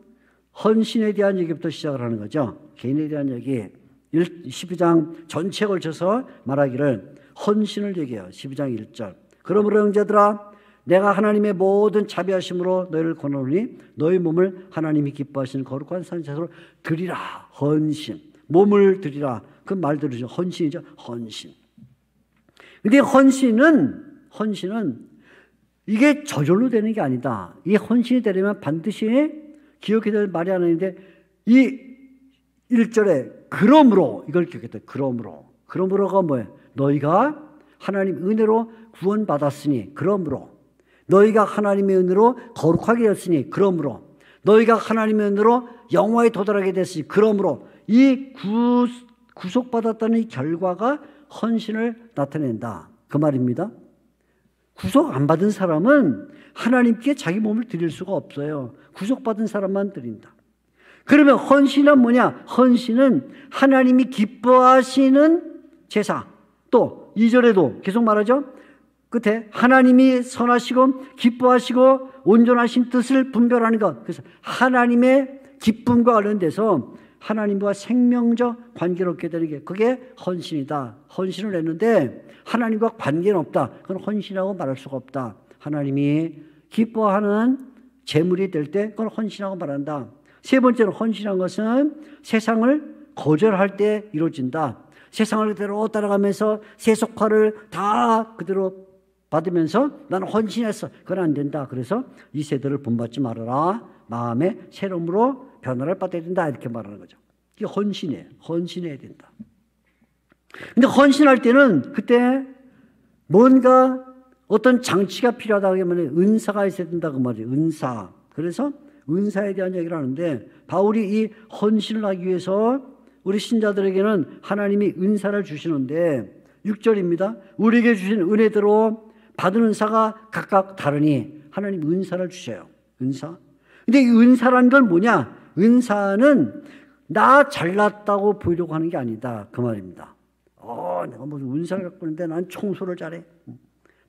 헌신에 대한 얘기부터 시작을 하는 거죠. 개인에 대한 얘기 12장 전체에 걸쳐서 말하기를 헌신을 얘기해요. 12장 1절 그러므로 형제들아 내가 하나님의 모든 자비하심으로 너희를 권하노니 너희 몸을 하나님이 기뻐하시는 거룩한 산제사로 드리라. 헌신, 몸을 드리라. 그 말 들으시죠. 헌신이죠. 헌신. 근데 헌신은 이게 저절로 되는 게 아니다. 이 헌신이 되려면 반드시 기억해야 될 말이 하나 있는데 이 1절에 그러므로 이걸 기억해야 돼. 그러므로가 뭐예요? 너희가 하나님 은혜로 구원받았으니 그러므로 너희가 하나님의 은혜로 거룩하게 되었으니 그러므로 너희가 하나님의 은혜로 영화에 도달하게 됐으니 그러므로 이 구속받았다는 이 결과가 헌신을 나타낸다. 그 말입니다. 구속 안 받은 사람은 하나님께 자기 몸을 드릴 수가 없어요. 구속받은 사람만 드린다. 그러면 헌신은 뭐냐? 헌신은 하나님이 기뻐하시는 제사. 또 2절에도 계속 말하죠. 끝에 하나님이 선하시고 기뻐하시고 온전하신 뜻을 분별하는 것. 그래서 하나님의 기쁨과 관련돼서 하나님과 생명적 관계를 얻게 되는 게 그게 헌신이다. 헌신을 했는데 하나님과 관계는 없다. 그건 헌신이라고 말할 수가 없다. 하나님이 기뻐하는 제물이 될 때 그건 헌신이라고 말한다. 세 번째로 헌신한 것은 세상을 거절할 때 이루어진다. 세상을 그대로 따라가면서 세속화를 다 그대로 받으면서 나는 헌신했어. 그건 안 된다. 그래서 이 세대를 본받지 말아라. 마음의 새로움으로 변화를 받아야 된다. 이렇게 말하는 거죠. 이게 헌신이에요. 헌신해야 된다. 근데 헌신할 때는 그때 뭔가 어떤 장치가 필요하다고 하면 은사가 있어야 된다고 말이에요. 은사. 그래서 은사에 대한 얘기를 하는데 바울이 이 헌신을 하기 위해서 우리 신자들에게는 하나님이 은사를 주시는데 6절입니다. 우리에게 주신 은혜대로 받은 은사가 각각 다르니 하나님 은사를 주셔요. 은사. 근데 이 은사라는 건 뭐냐? 은사는 나 잘났다고 보이려고 하는 게 아니다. 그 말입니다. 내가 무슨 은사를 갖고 있는데 난 청소를 잘해.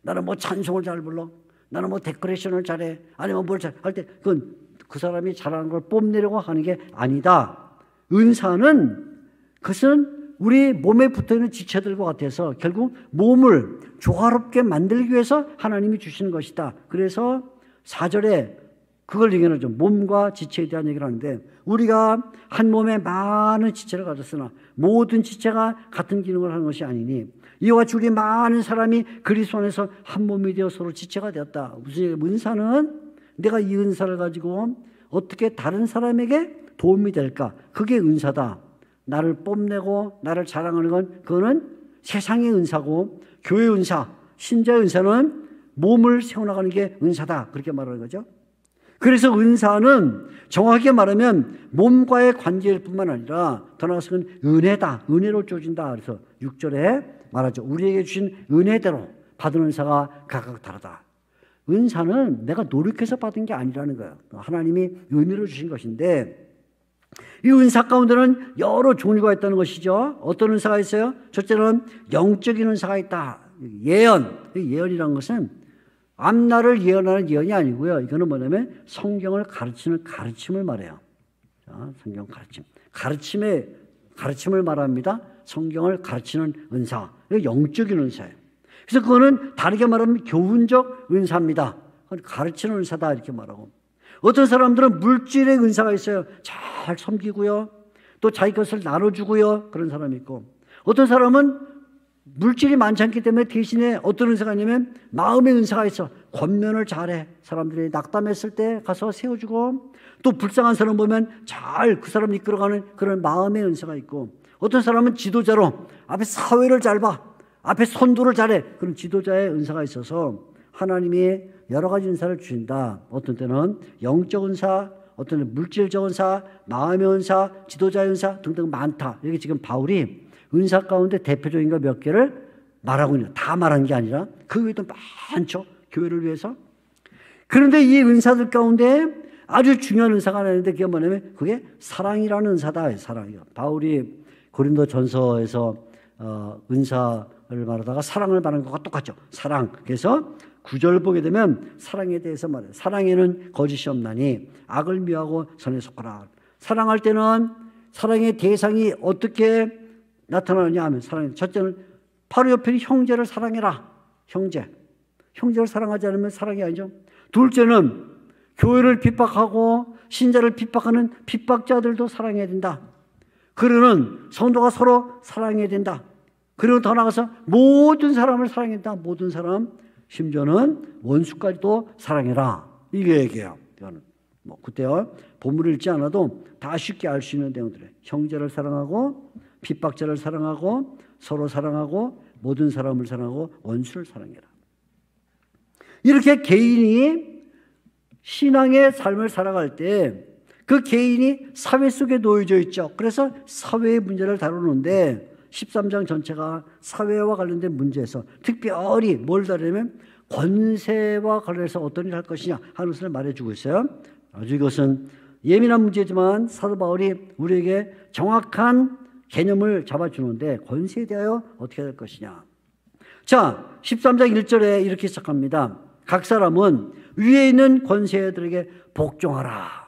나는 뭐 찬송을 잘 불러. 나는 뭐 데코레이션을 잘해. 아니면 뭘 잘 할 때 그건 그 사람이 잘하는 걸 뽐내려고 하는 게 아니다. 은사는 그것은 우리 몸에 붙어있는 지체들과 같아서 결국 몸을 조화롭게 만들기 위해서 하나님이 주시는 것이다. 그래서 4절에 그걸 얘기하죠. 몸과 지체에 대한 얘기를 하는데 우리가 한 몸에 많은 지체를 가졌으나 모든 지체가 같은 기능을 하는 것이 아니니 이와 같이 우리 많은 사람이 그리스도 안에서 한 몸이 되어 서로 지체가 되었다. 무슨 얘기예요? 은사는 내가 이 은사를 가지고 어떻게 다른 사람에게 도움이 될까? 그게 은사다. 나를 뽐내고 나를 자랑하는 건 그거는 세상의 은사고 교회 은사, 신자의 은사는 몸을 세워나가는 게 은사다. 그렇게 말하는 거죠. 그래서 은사는 정확하게 말하면 몸과의 관계일 뿐만 아니라 더 나아가서 그건 은혜다. 은혜로 주어진다. 그래서 6절에 말하죠. 우리에게 주신 은혜대로 받은 은사가 각각 다르다. 은사는 내가 노력해서 받은 게 아니라는 거예요. 하나님이 은혜로 주신 것인데 이 은사 가운데는 여러 종류가 있다는 것이죠. 어떤 은사가 있어요? 첫째는 영적인 은사가 있다. 예언. 예언이라는 것은 앞날을 예언하는 예언이 아니고요. 이거는 뭐냐면 성경을 가르치는 가르침을 말해요. 자, 성경 가르침. 가르침을 말합니다. 성경을 가르치는 은사. 이거 영적인 은사예요. 그래서 그거는 다르게 말하면 교훈적 은사입니다. 가르치는 은사다 이렇게 말하고. 어떤 사람들은 물질의 은사가 있어요. 잘 섬기고요. 또 자기 것을 나눠주고요. 그런 사람이 있고. 어떤 사람은 물질이 많지 않기 때문에 대신에 어떤 은사가 있냐면 마음의 은사가 있어. 권면을 잘해. 사람들이 낙담했을 때 가서 세워주고 또 불쌍한 사람 보면 잘 그 사람을 이끌어가는 그런 마음의 은사가 있고 어떤 사람은 지도자로 앞에 사회를 잘 봐. 앞에 선도를 잘해. 그런 지도자의 은사가 있어서 하나님이 여러 가지 은사를 주신다. 어떤 때는 영적 은사, 어떤 때는 물질적 은사, 마음의 은사, 지도자의 은사 등등 많다. 여기 지금 바울이 은사 가운데 대표적인 거 몇 개를 말하고 있는 다 말한 게 아니라 그 외에도 많죠. 교회를 위해서. 그런데 이 은사들 가운데 아주 중요한 은사가 하나 있는데 그게 뭐냐면 그게 사랑이라는 은사다. 사랑이요. 바울이 고린도 전서에서 은사를 말하다가 사랑을 말하는 것과 똑같죠. 사랑. 그래서 9절 보게 되면 사랑에 대해서 말해요. 사랑에는 거짓이 없나니 악을 미워하고 선에 속하라. 사랑할 때는 사랑의 대상이 어떻게 나타나느냐 하면 첫째는 바로 옆에 형제를 사랑해라. 형제를 사랑하지 않으면 사랑이 아니죠. 둘째는 교회를 핍박하고 신자를 핍박하는 핍박자들도 사랑해야 된다. 그러는 성도가 서로 사랑해야 된다. 그리고 더 나아가서 모든 사람을 사랑해야 된다. 모든 사람, 심지어는 원수까지도 사랑해라. 이게 얘기예요. 이거는 그때요. 본문을 읽지 않아도 다 쉽게 알 수 있는 내용들이에요. 형제를 사랑하고 핍박자를 사랑하고 서로 사랑하고 모든 사람을 사랑하고 원수를 사랑해라. 이렇게 개인이 신앙의 삶을 살아갈 때 그 개인이 사회 속에 놓여져 있죠. 그래서 사회의 문제를 다루는데 13장 전체가 사회와 관련된 문제에서 특별히 뭘 다루냐면 권세와 관련해서 어떤 일을 할 것이냐 하는 것을 말해주고 있어요. 아주 이것은 예민한 문제지만 사도 바울이 우리에게 정확한 개념을 잡아주는데 권세에 대하여 어떻게 될 것이냐. 자, 13장 1절에 이렇게 시작합니다. 각 사람은 위에 있는 권세들에게 복종하라.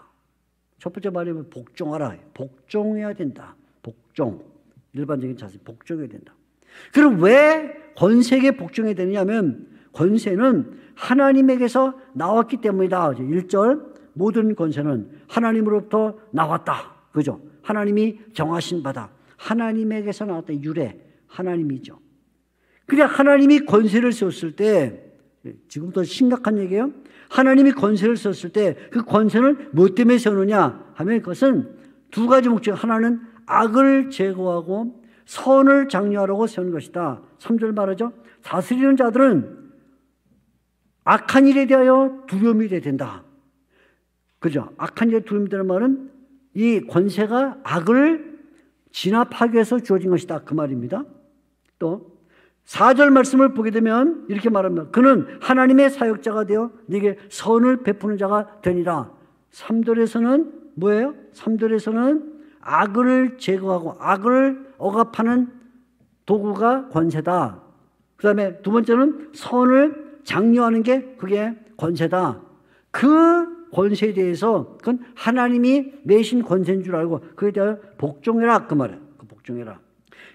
첫 번째 말이면 복종하라. 복종해야 된다. 복종. 일반적인 자세, 복종해야 된다. 그럼 왜 권세에게 복종해야 되느냐 하면 권세는 하나님에게서 나왔기 때문이다. 1절 모든 권세는 하나님으로부터 나왔다. 그죠? 하나님이 정하신 바다. 하나님에게서 나왔다. 유래. 하나님이죠. 그냥 하나님이 권세를 세웠을 때 지금부터 심각한 얘기예요. 하나님이 권세를 썼을 때 그 권세는 무엇 때문에 세우느냐 하면 그것은 두 가지 목적. 하나는 악을 제거하고 선을 장려하려고 세우는 것이다. 3절 말하죠. 다스리는 자들은 악한 일에 대하여 두려움이 돼야 된다. 그죠? 악한 일에 두려움이 되는 말은 이 권세가 악을 진압하기 위해서 주어진 것이다. 그 말입니다. 또 4절 말씀을 보게 되면 이렇게 말합니다. 그는 하나님의 사역자가 되어 네게 선을 베푸는 자가 되니라. 3절에서는 뭐예요? 3절에서는 악을 제거하고 악을 억압하는 도구가 권세다. 그 다음에 두 번째는 선을 장려하는 게 그게 권세다. 그 권세에 대해서 그건 하나님이 내신 권세인 줄 알고 그에 대하여 복종해라. 그 말이에요. 그 복종해라.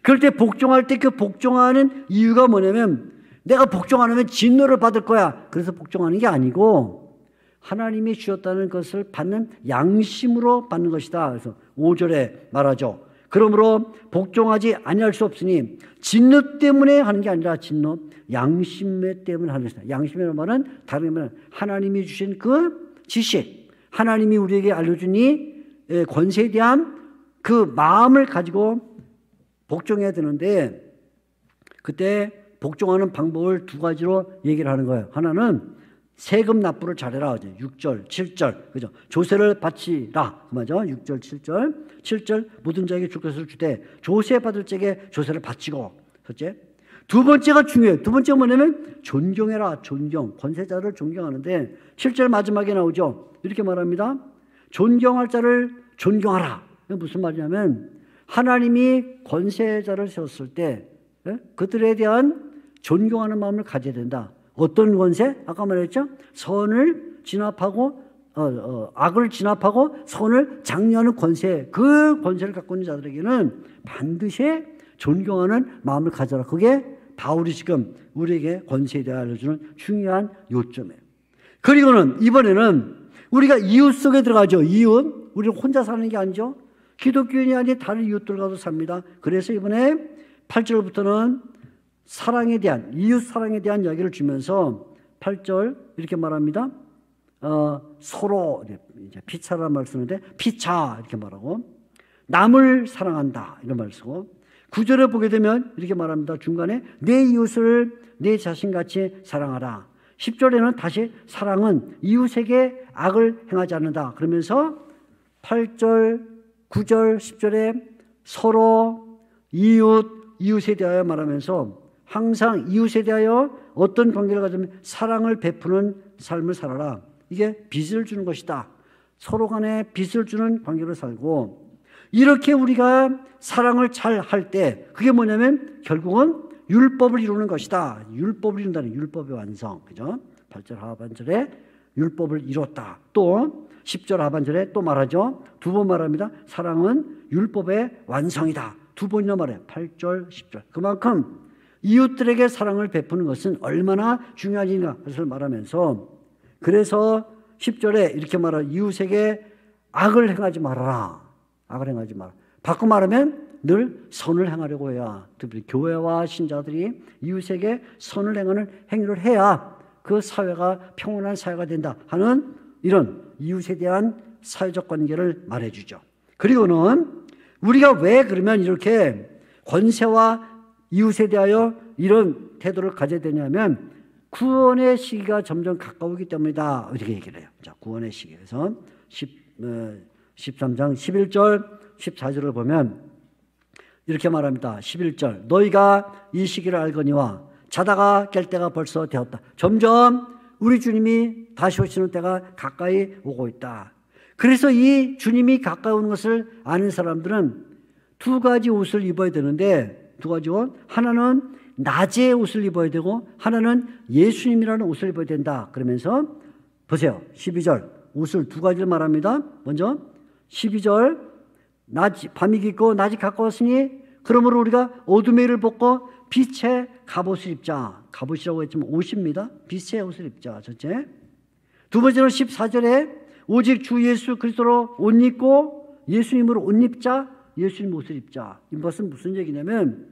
그럴 때 복종할 때 그 복종하는 이유가 뭐냐면 내가 복종 안 하면 진노를 받을 거야. 그래서 복종하는 게 아니고 하나님이 주셨다는 것을 받는 양심으로 받는 것이다. 그래서 5절에 말하죠. 그러므로 복종하지 아니할 수 없으니 진노 때문에 하는 게 아니라 진노 양심 때문에 하는 것이다. 양심이라는 말은 다른 말은 하나님이 주신 그 지식, 하나님이 우리에게 알려준 이 권세에 대한 그 마음을 가지고 복종해야 되는데 그때 복종하는 방법을 두 가지로 얘기를 하는 거예요. 하나는 세금 납부를 잘해라. 6절, 7절. 그죠? 조세를 바치라. 그 말이죠. 6절, 7절. 7절 모든 자에게 줄 것을 주되 조세 받을 자에게 조세를 바치고. 첫째. 두 번째가 중요해요. 두 번째가 뭐냐면 존경해라. 존경. 권세자를 존경하는데 7절 마지막에 나오죠. 이렇게 말합니다. 존경할 자를 존경하라. 무슨 말이냐면 하나님이 권세자를 세웠을 때 그들에 대한 존경하는 마음을 가져야 된다. 어떤 권세? 아까 말했죠. 선을 진압하고 악을 진압하고 선을 장려하는 권세. 그 권세를 갖고 있는 자들에게는 반드시 존경하는 마음을 가져라. 그게 바울이 지금 우리에게 권세에 대해 알려주는 중요한 요점이에요. 그리고는 이번에는 우리가 이웃 속에 들어가죠. 이웃. 우리는 혼자 사는 게 아니죠. 기독교인이 아닌 다른 이웃들과도 삽니다. 그래서 이번에 8절부터는 사랑에 대한, 이웃 사랑에 대한 이야기를 주면서 8절 이렇게 말합니다. 서로, 이제 피차라는 말 쓰는데, 피차 이렇게 말하고, 남을 사랑한다 이런 말 쓰고, 9절에 보게 되면 이렇게 말합니다. 중간에 내 이웃을 내 자신같이 사랑하라. 10절에는 다시 사랑은 이웃에게 악을 행하지 않는다. 그러면서 8절, 9절, 10절에 서로 이웃에 대하여 말하면서 항상 이웃에 대하여 어떤 관계를 가지면 사랑을 베푸는 삶을 살아라. 이게 빚을 주는 것이다. 서로 간에 빚을 주는 관계로 살고 이렇게 우리가 사랑을 잘 할 때 그게 뭐냐면 결국은 율법을 이루는 것이다. 율법을 이룬다는 율법의 완성. 그죠? 8절 하반절에 율법을 이뤘다. 또 10절 하반절에 또 말하죠. 두 번 말합니다. 사랑은 율법의 완성이다. 두 번이나 말해요. 8절, 10절. 그만큼 이웃들에게 사랑을 베푸는 것은 얼마나 중요한가 그것을 말하면서 그래서 10절에 이렇게 말하고 이웃에게 악을 행하지 말아라. 악을 행하지 마라. 바꿔 말하면 늘 선을 행하려고 해야 특히 교회와 신자들이 이웃에게 선을 행하는 행위를 해야 그 사회가 평온한 사회가 된다 하는 이런 이웃에 대한 사회적 관계를 말해주죠. 그리고는 우리가 왜 그러면 이렇게 권세와 이웃에 대하여 이런 태도를 가져야 되냐면 구원의 시기가 점점 가까우기 때문이다. 이렇게 얘기를 해요. 자, 구원의 시기에서 13장 11절 14절을 보면 이렇게 말합니다. 11절 너희가 이 시기를 알거니와 자다가 깰 때가 벌써 되었다. 점점 우리 주님이 다시 오시는 때가 가까이 오고 있다. 그래서 이 주님이 가까이 오는 것을 아는 사람들은 두 가지 옷을 입어야 되는데, 두 가지 옷. 하나는 낮의 옷을 입어야 되고 하나는 예수님이라는 옷을 입어야 된다. 그러면서 보세요. 12절 옷을 두 가지를 말합니다. 먼저 12절 밤이 깊고 낮이 가까웠으니 그러므로 우리가 어둠의 일을 벗고 빛의 갑옷을 입자. 갑옷이라고 했지만 옷입니다. 빛의 옷을 입자. 첫째. 두 번째는 14절에 오직 주 예수 그리스도로 옷 입고 예수님으로 옷 입자. 예수님 옷을 입자. 이것은 무슨 얘기냐면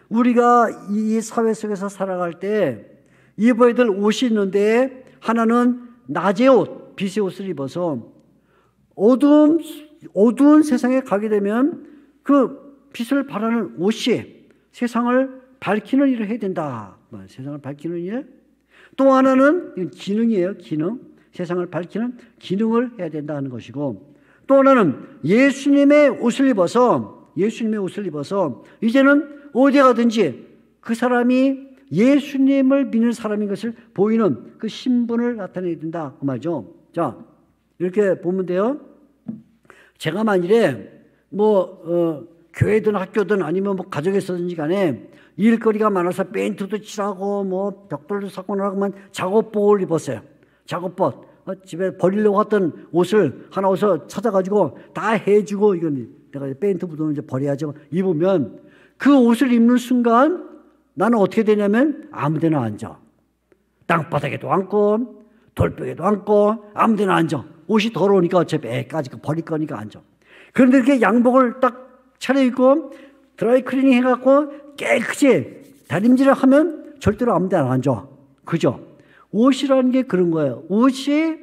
우리가 이 사회 속에서 살아갈 때 입어야 될 옷이 있는데 하나는 낮의 옷, 빛의 옷을 입어서 어두운 세상에 가게 되면 그 빛을 발하는 옷이 세상을 밝히는 일을 해야 된다. 세상을 밝히는 일. 또 하나는 기능이에요. 기능. 세상을 밝히는 기능을 해야 된다는 것이고, 또 하나는 예수님의 옷을 입어서 이제는 어디 가든지 그 사람이 예수님을 믿는 사람인 것을 보이는 그 신분을 나타내야 된다. 그 말이죠. 자, 이렇게 보면 돼요. 제가 만일에 교회든 학교든 아니면 가정에서든지 간에 일거리가 많아서 페인트도 칠하고 벽돌도 쌓고 나가면 작업복을 입었어요. 작업복. 집에 버리려고 했던 옷을 하나 어서 찾아가지고 다 해주고, 이건 내가 페인트 묻으면 이제 버려야죠. 입으면 그 옷을 입는 순간 나는 어떻게 되냐면 아무 데나 앉아. 땅바닥에도 앉고 돌벽에도 앉고 아무 데나 앉아. 옷이 더러우니까 어차피 애까지 버릴 거니까 앉아. 그런데 이렇게 양복을 딱 차려입고 드라이 클리닝 해갖고 깨끗이 다림질을 하면 절대로 아무 데나 안 앉아. 그죠? 옷이라는 게 그런 거예요. 옷이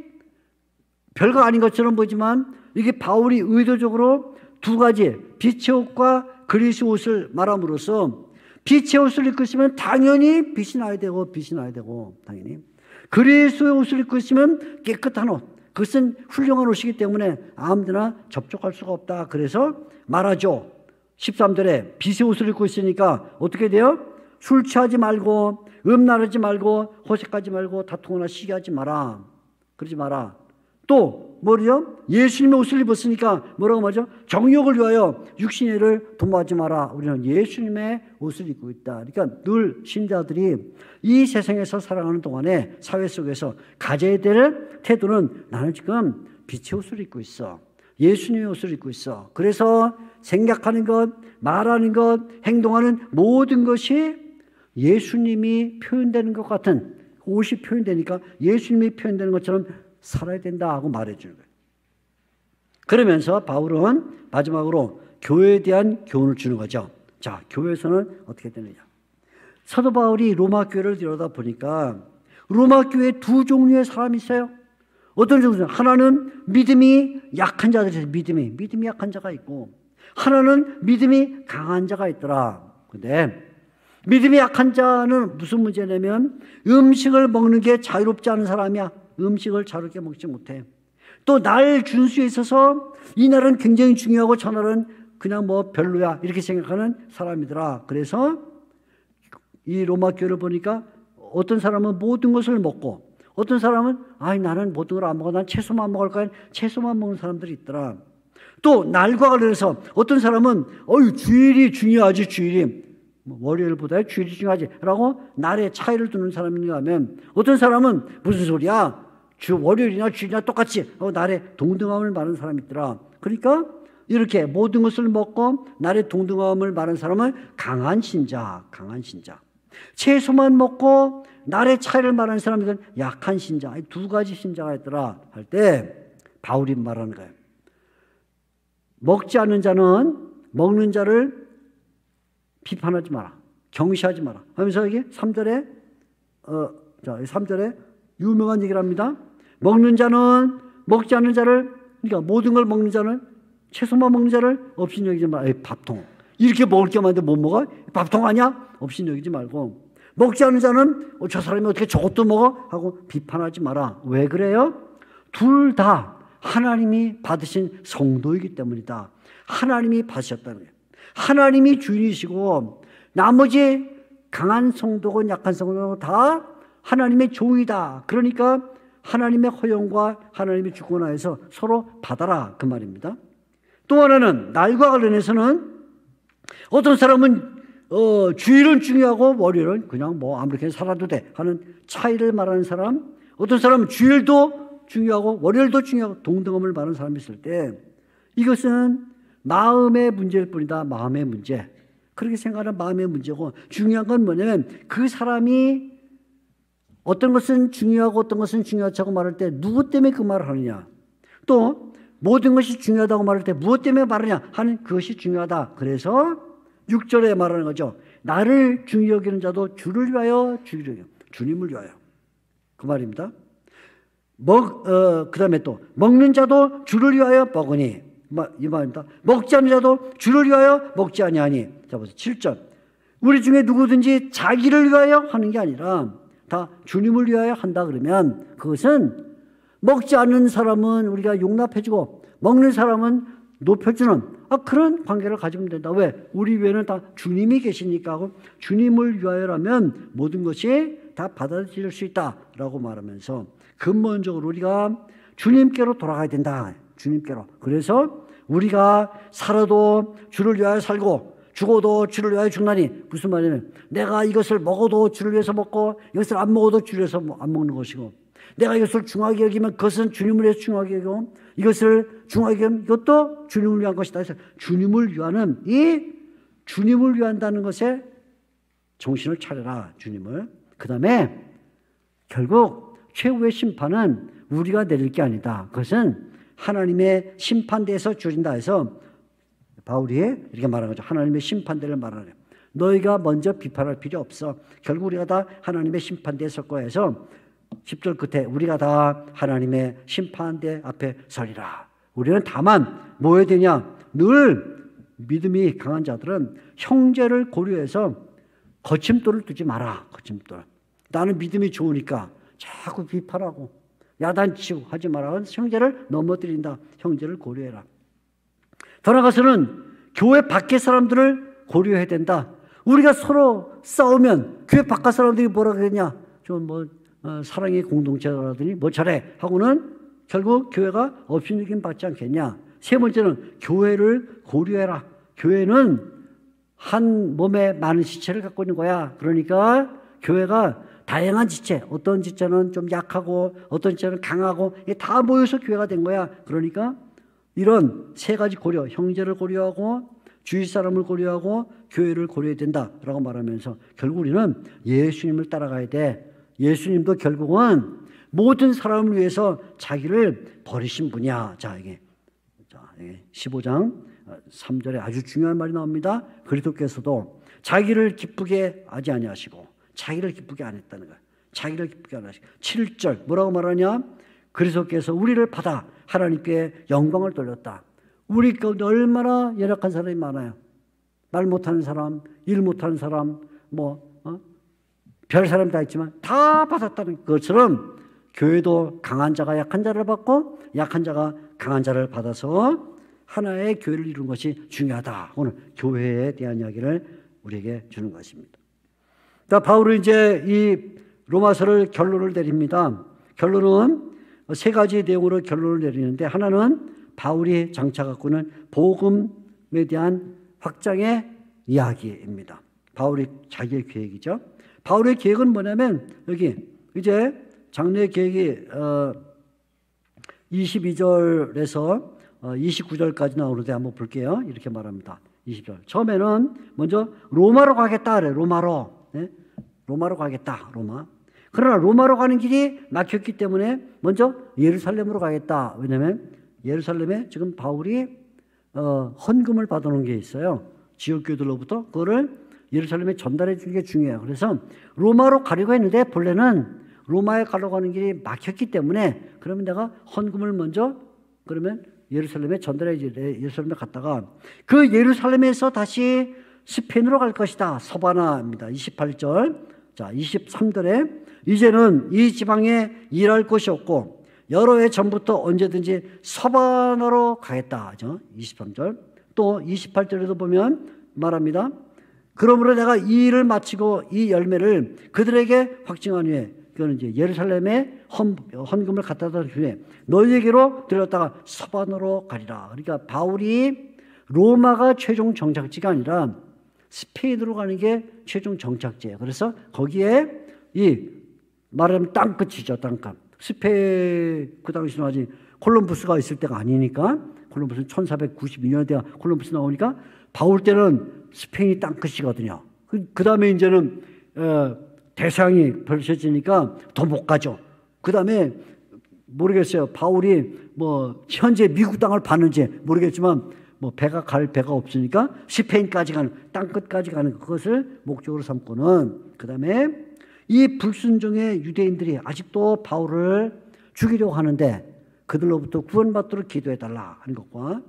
별거 아닌 것처럼 보지만 이게 바울이 의도적으로 두 가지 빛의 옷과 그리스도의 옷을 말함으로써 빛의 옷을 입고 있으면 당연히 빛이 나야 되고 당연히 그리스도의 옷을 입고 있으면 깨끗한 옷, 그것은 훌륭한 옷이기 때문에 아무데나 접촉할 수가 없다. 그래서 말하죠. 13절에 빛의 옷을 입고 있으니까 어떻게 돼요? 술 취하지 말고 음란하지 말고 호색하지 말고 다투거나 시기하지 마라. 그러지 마라. 또 뭐죠? 예수님의 옷을 입었으니까 뭐라고 말하죠? 정욕을 위하여 육신의 일을 도모하지 마라. 우리는 예수님의 옷을 입고 있다. 그러니까 늘 신자들이 이 세상에서 살아가는 동안에 사회 속에서 가져야 될 태도는 나는 지금 빛의 옷을 입고 있어. 예수님의 옷을 입고 있어. 그래서 생각하는 것, 말하는 것, 행동하는 모든 것이 예수님이 표현되는 것 같은, 옷이 표현되니까 예수님이 표현되는 것처럼 살아야 된다 하고 말해주는 거예요. 그러면서 바울은 마지막으로 교회에 대한 교훈을 주는 거죠. 자, 교회에서는 어떻게 되느냐. 사도 바울이 로마 교회를 들여다 보니까 로마 교회에 두 종류의 사람이 있어요. 어떤 종류? 하나는 믿음이 약한 자들이 있어요. 믿음이 약한 자가 있고, 하나는 믿음이 강한 자가 있더라. 근데 믿음이 약한 자는 무슨 문제냐면 음식을 먹는 게 자유롭지 않은 사람이야. 음식을 자유롭게 먹지 못해. 또 날 준수에 있어서 이 날은 굉장히 중요하고 저 날은 그냥 별로야 이렇게 생각하는 사람이더라. 그래서 이 로마 교회를 보니까 어떤 사람은 모든 것을 먹고, 어떤 사람은 나는 모든 걸 안 먹어, 난 채소만 먹을 거야, 채소만 먹는 사람들이 있더라. 또 날과 관련해서 어떤 사람은 주일이 중요하지, 주일이 월요일보다 주일이 중요하지 라고 날의 차이를 두는 사람이 있는가 하면, 어떤 사람은 무슨 소리야, 월요일이나 주일이나 똑같이 하고 날의 동등함을 말하는 사람이 있더라. 그러니까 이렇게 모든 것을 먹고 날의 동등함을 말하는 사람은 강한 신자. 채소만 먹고 날의 차이를 말하는 사람들은 약한 신자. 두 가지 신자가 있더라 할 때 바울이 말하는 거예요. 먹지 않는 자는 먹는 자를 비판하지 마라. 경시하지 마라. 하면서 이게 3절에 3절에 유명한 얘기를 합니다. 먹는 자는 먹지 않는 자를, 그러니까 모든 걸 먹는 자는, 채소만 먹는 자를 없인 여기지 마라. 밥통. 이렇게 먹을 게 많은데 못 먹어? 밥통 아니야? 없인 여기지 말고. 먹지 않는 자는 저 사람이 어떻게 저것도 먹어? 하고 비판하지 마라. 왜 그래요? 둘 다 하나님이 받으신 성도이기 때문이다. 하나님이 받으셨다는 거예요. 하나님이 주인이시고 나머지 강한 성도건 약한 성도건 다 하나님의 종이다. 그러니까 하나님의 허용과 하나님의 주권하에서 서로 받아라 그 말입니다. 또 하나는 날과 관련해서는 어떤 사람은 주일은 중요하고 월요일은 그냥 뭐 아무렇게나 살아도 돼 하는 차이를 말하는 사람, 어떤 사람은 주일도 중요하고 월요일도 중요하고 동등함을 말하는 사람이 있을 때 이것은 마음의 문제일 뿐이다. 마음의 문제. 그렇게 생각하는 마음의 문제고, 중요한 건 뭐냐면 그 사람이 어떤 것은 중요하고 어떤 것은 중요하지 않고 말할 때 누구 때문에 그 말을 하느냐, 또 모든 것이 중요하다고 말할 때 무엇 때문에 말하냐 하는 그것이 중요하다. 그래서 6절에 말하는 거죠. 나를 중히 여기는 자도 주를 위하여 주님을 위하여 그 말입니다. 그 다음에 또 먹는 자도 주를 위하여 먹으니 이 말입니다. 먹지 않는 자도 주를 위하여 먹지 아니하니. 자 보세요. 7절. 우리 중에 누구든지 자기를 위하여 하는 게 아니라 다 주님을 위하여 한다 그러면 그것은 먹지 않는 사람은 우리가 용납해주고 먹는 사람은 높여주는 그런 관계를 가지면 된다. 왜? 우리 위에는 다 주님이 계시니까 하고 주님을 위하여라면 모든 것이 다 받아들일 수 있다라고 말하면서 근본적으로 우리가 주님께로 돌아가야 된다. 주님께로. 그래서 우리가 살아도 주를 위하여 살고 죽어도 주를 위하여 죽나니, 무슨 말이냐면 내가 이것을 먹어도 주를 위해서 먹고 이것을 안 먹어도 주를 위해서 안 먹는 것이고, 내가 이것을 중하게 여기면 그것은 주님을 위해서 중하게 여기고 이것을 중하게 여기면 이것도 주님을 위한 것이다 해서 주님을 위하는 이 주님을 위한다는 것에 정신을 차려라. 주님을. 그 다음에 결국 최후의 심판은 우리가 내릴 게 아니다. 그것은 하나님의 심판대에서 주어진다 해서 바울이 이렇게 말하는 거죠. 하나님의 심판대를 말하는 거예요. 너희가 먼저 비판할 필요 없어. 결국 우리가 다 하나님의 심판대에 설 거야 해서 10절 끝에 우리가 다 하나님의 심판대 앞에 서리라. 우리는 다만 뭐 해야 되냐? 늘 믿음이 강한 자들은 형제를 고려해서 거침돌을 두지 마라. 거침돌. 나는 믿음이 좋으니까 자꾸 비판하고 야단치고 하지 마라. 형제를 넘어뜨린다. 형제를 고려해라. 더 나아가서는 교회 밖의 사람들을 고려해야 된다. 우리가 서로 싸우면 교회 바깥 사람들이 뭐라 그랬냐? 좀 사랑의 공동체라더니 뭐 잘해 하고는 결국 교회가 업신여김 받지 않겠냐. 세 번째는 교회를 고려해라. 교회는 한 몸에 많은 지체를 갖고 있는 거야. 그러니까 교회가 다양한 지체, 어떤 지체는 좀 약하고 어떤 지체는 강하고 이게 다 모여서 교회가 된 거야. 그러니까 이런 세 가지 고려, 형제를 고려하고 주위 사람을 고려하고 교회를 고려해야 된다라고 말하면서 결국 우리는 예수님을 따라가야 돼. 예수님도 결국은 모든 사람을 위해서 자기를 버리신 분이야. 자, 이게 15장 3절에 아주 중요한 말이 나옵니다. 그리스도께서도 자기를 기쁘게 하지 아니하시고 자기를 기쁘게 안 했다는 거야. 자기를 기쁘게 안 하시고 7절 뭐라고 말하냐? 그리스도께서 우리를 받아 하나님께 영광을 돌렸다. 우리 가운데 얼마나 연약한 사람이 많아요. 말 못하는 사람, 일 못하는 사람, 별 사람 다 있지만 다 받았다는 것처럼 교회도 강한 자가 약한 자를 받고 약한 자가 강한 자를 받아서 하나의 교회를 이루는 것이 중요하다. 오늘 교회에 대한 이야기를 우리에게 주는 것입니다. 바울은 이제 이 로마서를 결론을 내립니다. 결론은 세 가지 내용으로 결론을 내리는데, 하나는 바울이 장차 갖고 있는 복음에 대한 확장의 이야기입니다. 바울이 자기의 계획이죠. 바울의 계획은 뭐냐면 여기 이제 장래 계획이 22절에서 29절까지 나오는데 한번 볼게요. 이렇게 말합니다. 20절. 처음에는 먼저 로마로 가겠다 그래. 로마로. 네? 로마로 가겠다. 로마. 그러나 로마로 가는 길이 막혔기 때문에 먼저 예루살렘으로 가겠다. 왜냐하면 예루살렘에 지금 바울이 헌금을 받아놓은 게 있어요. 지역교회들로부터 그거를 예루살렘에 전달해 주는 게 중요해요. 그래서 로마로 가려고 했는데 본래는 로마에 가려고 하는 길이 막혔기 때문에 그러면 내가 헌금을 먼저 그러면 예루살렘에 전달해야지. 예루살렘에 갔다가 그 예루살렘에서 다시 스페인으로 갈 것이다. 서바나입니다. 28절. 자, 23절에 이제는 이 지방에 일할 곳이 없고 여러 해 전부터 언제든지 서바나로 가겠다. 23절. 또 28절에도 보면 말합니다. 그러므로 내가 이 일을 마치고 이 열매를 그들에게 확증한 후에, 그거는 이제 예루살렘에 헌금을 갖다 준 후에 너희에게로 들렸다가 서반으로 가리라. 그러니까 바울이 로마가 최종 정착지가 아니라 스페인으로 가는 게 최종 정착지예요. 그래서 거기에 이 말하자면 땅끝이죠. 땅끝. 스페인 그 당시는 아직 콜럼부스가 있을 때가 아니니까, 콜럼부스는 1492년에 콜럼부스 나오니까 바울 때는 스페인이 땅끝이거든요. 그 다음에 이제는 대상이 벌쳐지니까 더 못 가죠. 그 다음에 모르겠어요. 바울이 뭐 현재 미국 땅을 봤는지 모르겠지만 뭐 배가 갈 배가 없으니까 스페인까지 가는, 땅끝까지 가는 그것을 목적으로 삼고는, 그 다음에 이 불순종의 유대인들이 아직도 바울을 죽이려고 하는데 그들로부터 구원받도록 기도해달라 하는 것과,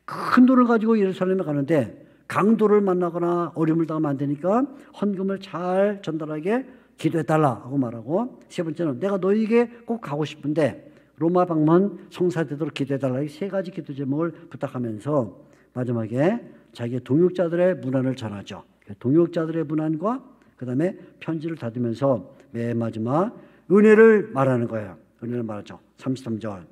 큰 돈을 가지고 예루살렘에 가는데 강도를 만나거나 어려움을 당하면 안 되니까 헌금을 잘 전달하게 기도해달라 하고 말하고, 세 번째는 내가 너희에게 꼭 가고 싶은데 로마 방문 성사되도록 기도해달라. 이 세 가지 기도 제목을 부탁하면서 마지막에 자기의 동역자들의 문안을 전하죠. 동역자들의 문안과 그 다음에 편지를 닫으면서 맨 마지막 은혜를 말하는 거예요. 은혜를 말하죠. 33절.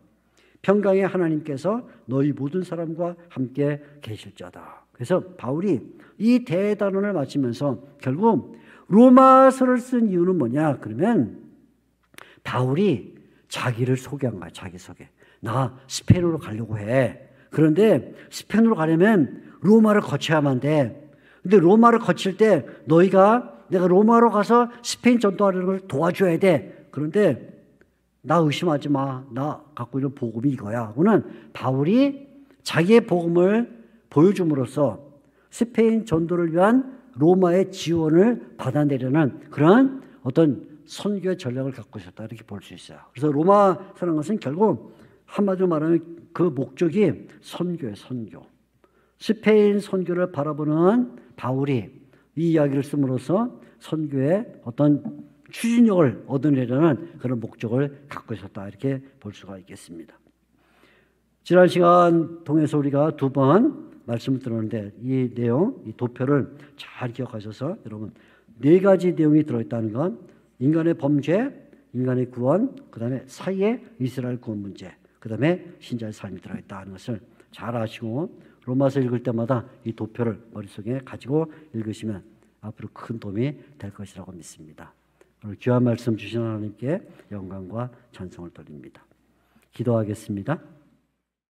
평강의 하나님께서 너희 모든 사람과 함께 계실지어다. 그래서 바울이 이 대단원을 마치면서 결국 로마서를 쓴 이유는 뭐냐? 그러면 바울이 자기를 소개한 거야. 자기 소개. 나 스페인으로 가려고 해. 그런데 스페인으로 가려면 로마를 거쳐야만 돼. 근데 로마를 거칠 때 내가 로마로 가서 스페인 전도하는 걸 도와줘야 돼. 그런데 나 의심하지 마. 나 갖고 있는 복음이 이거야. 하고는 바울이 자기의 복음을 보여줌으로써 스페인 전도를 위한 로마의 지원을 받아내려는 그런 어떤 선교의 전략을 갖고 있었다, 이렇게 볼 수 있어요. 그래서 로마서라는 것은 결국 한마디로 말하면 그 목적이 선교예요. 선교. 스페인 선교를 바라보는 바울이 이 이야기를 씀으로써 선교의 어떤 추진력을 얻어내려는 그런 목적을 갖고 있었다, 이렇게 볼 수가 있겠습니다. 지난 시간 통해서 우리가 두 번 말씀을 들었는데 이 내용, 이 도표를 잘 기억하셔서 여러분, 네 가지 내용이 들어있다는 건 인간의 범죄, 인간의 구원, 그 다음에 사이의 이스라엘 구원 문제, 그 다음에 신자의 삶이 들어있다는 것을 잘 아시고 로마서 읽을 때마다 이 도표를 머릿속에 가지고 읽으시면 앞으로 큰 도움이 될 것이라고 믿습니다. 오늘 귀한 말씀 주신 하나님께 영광과 찬송을 돌립니다. 기도하겠습니다.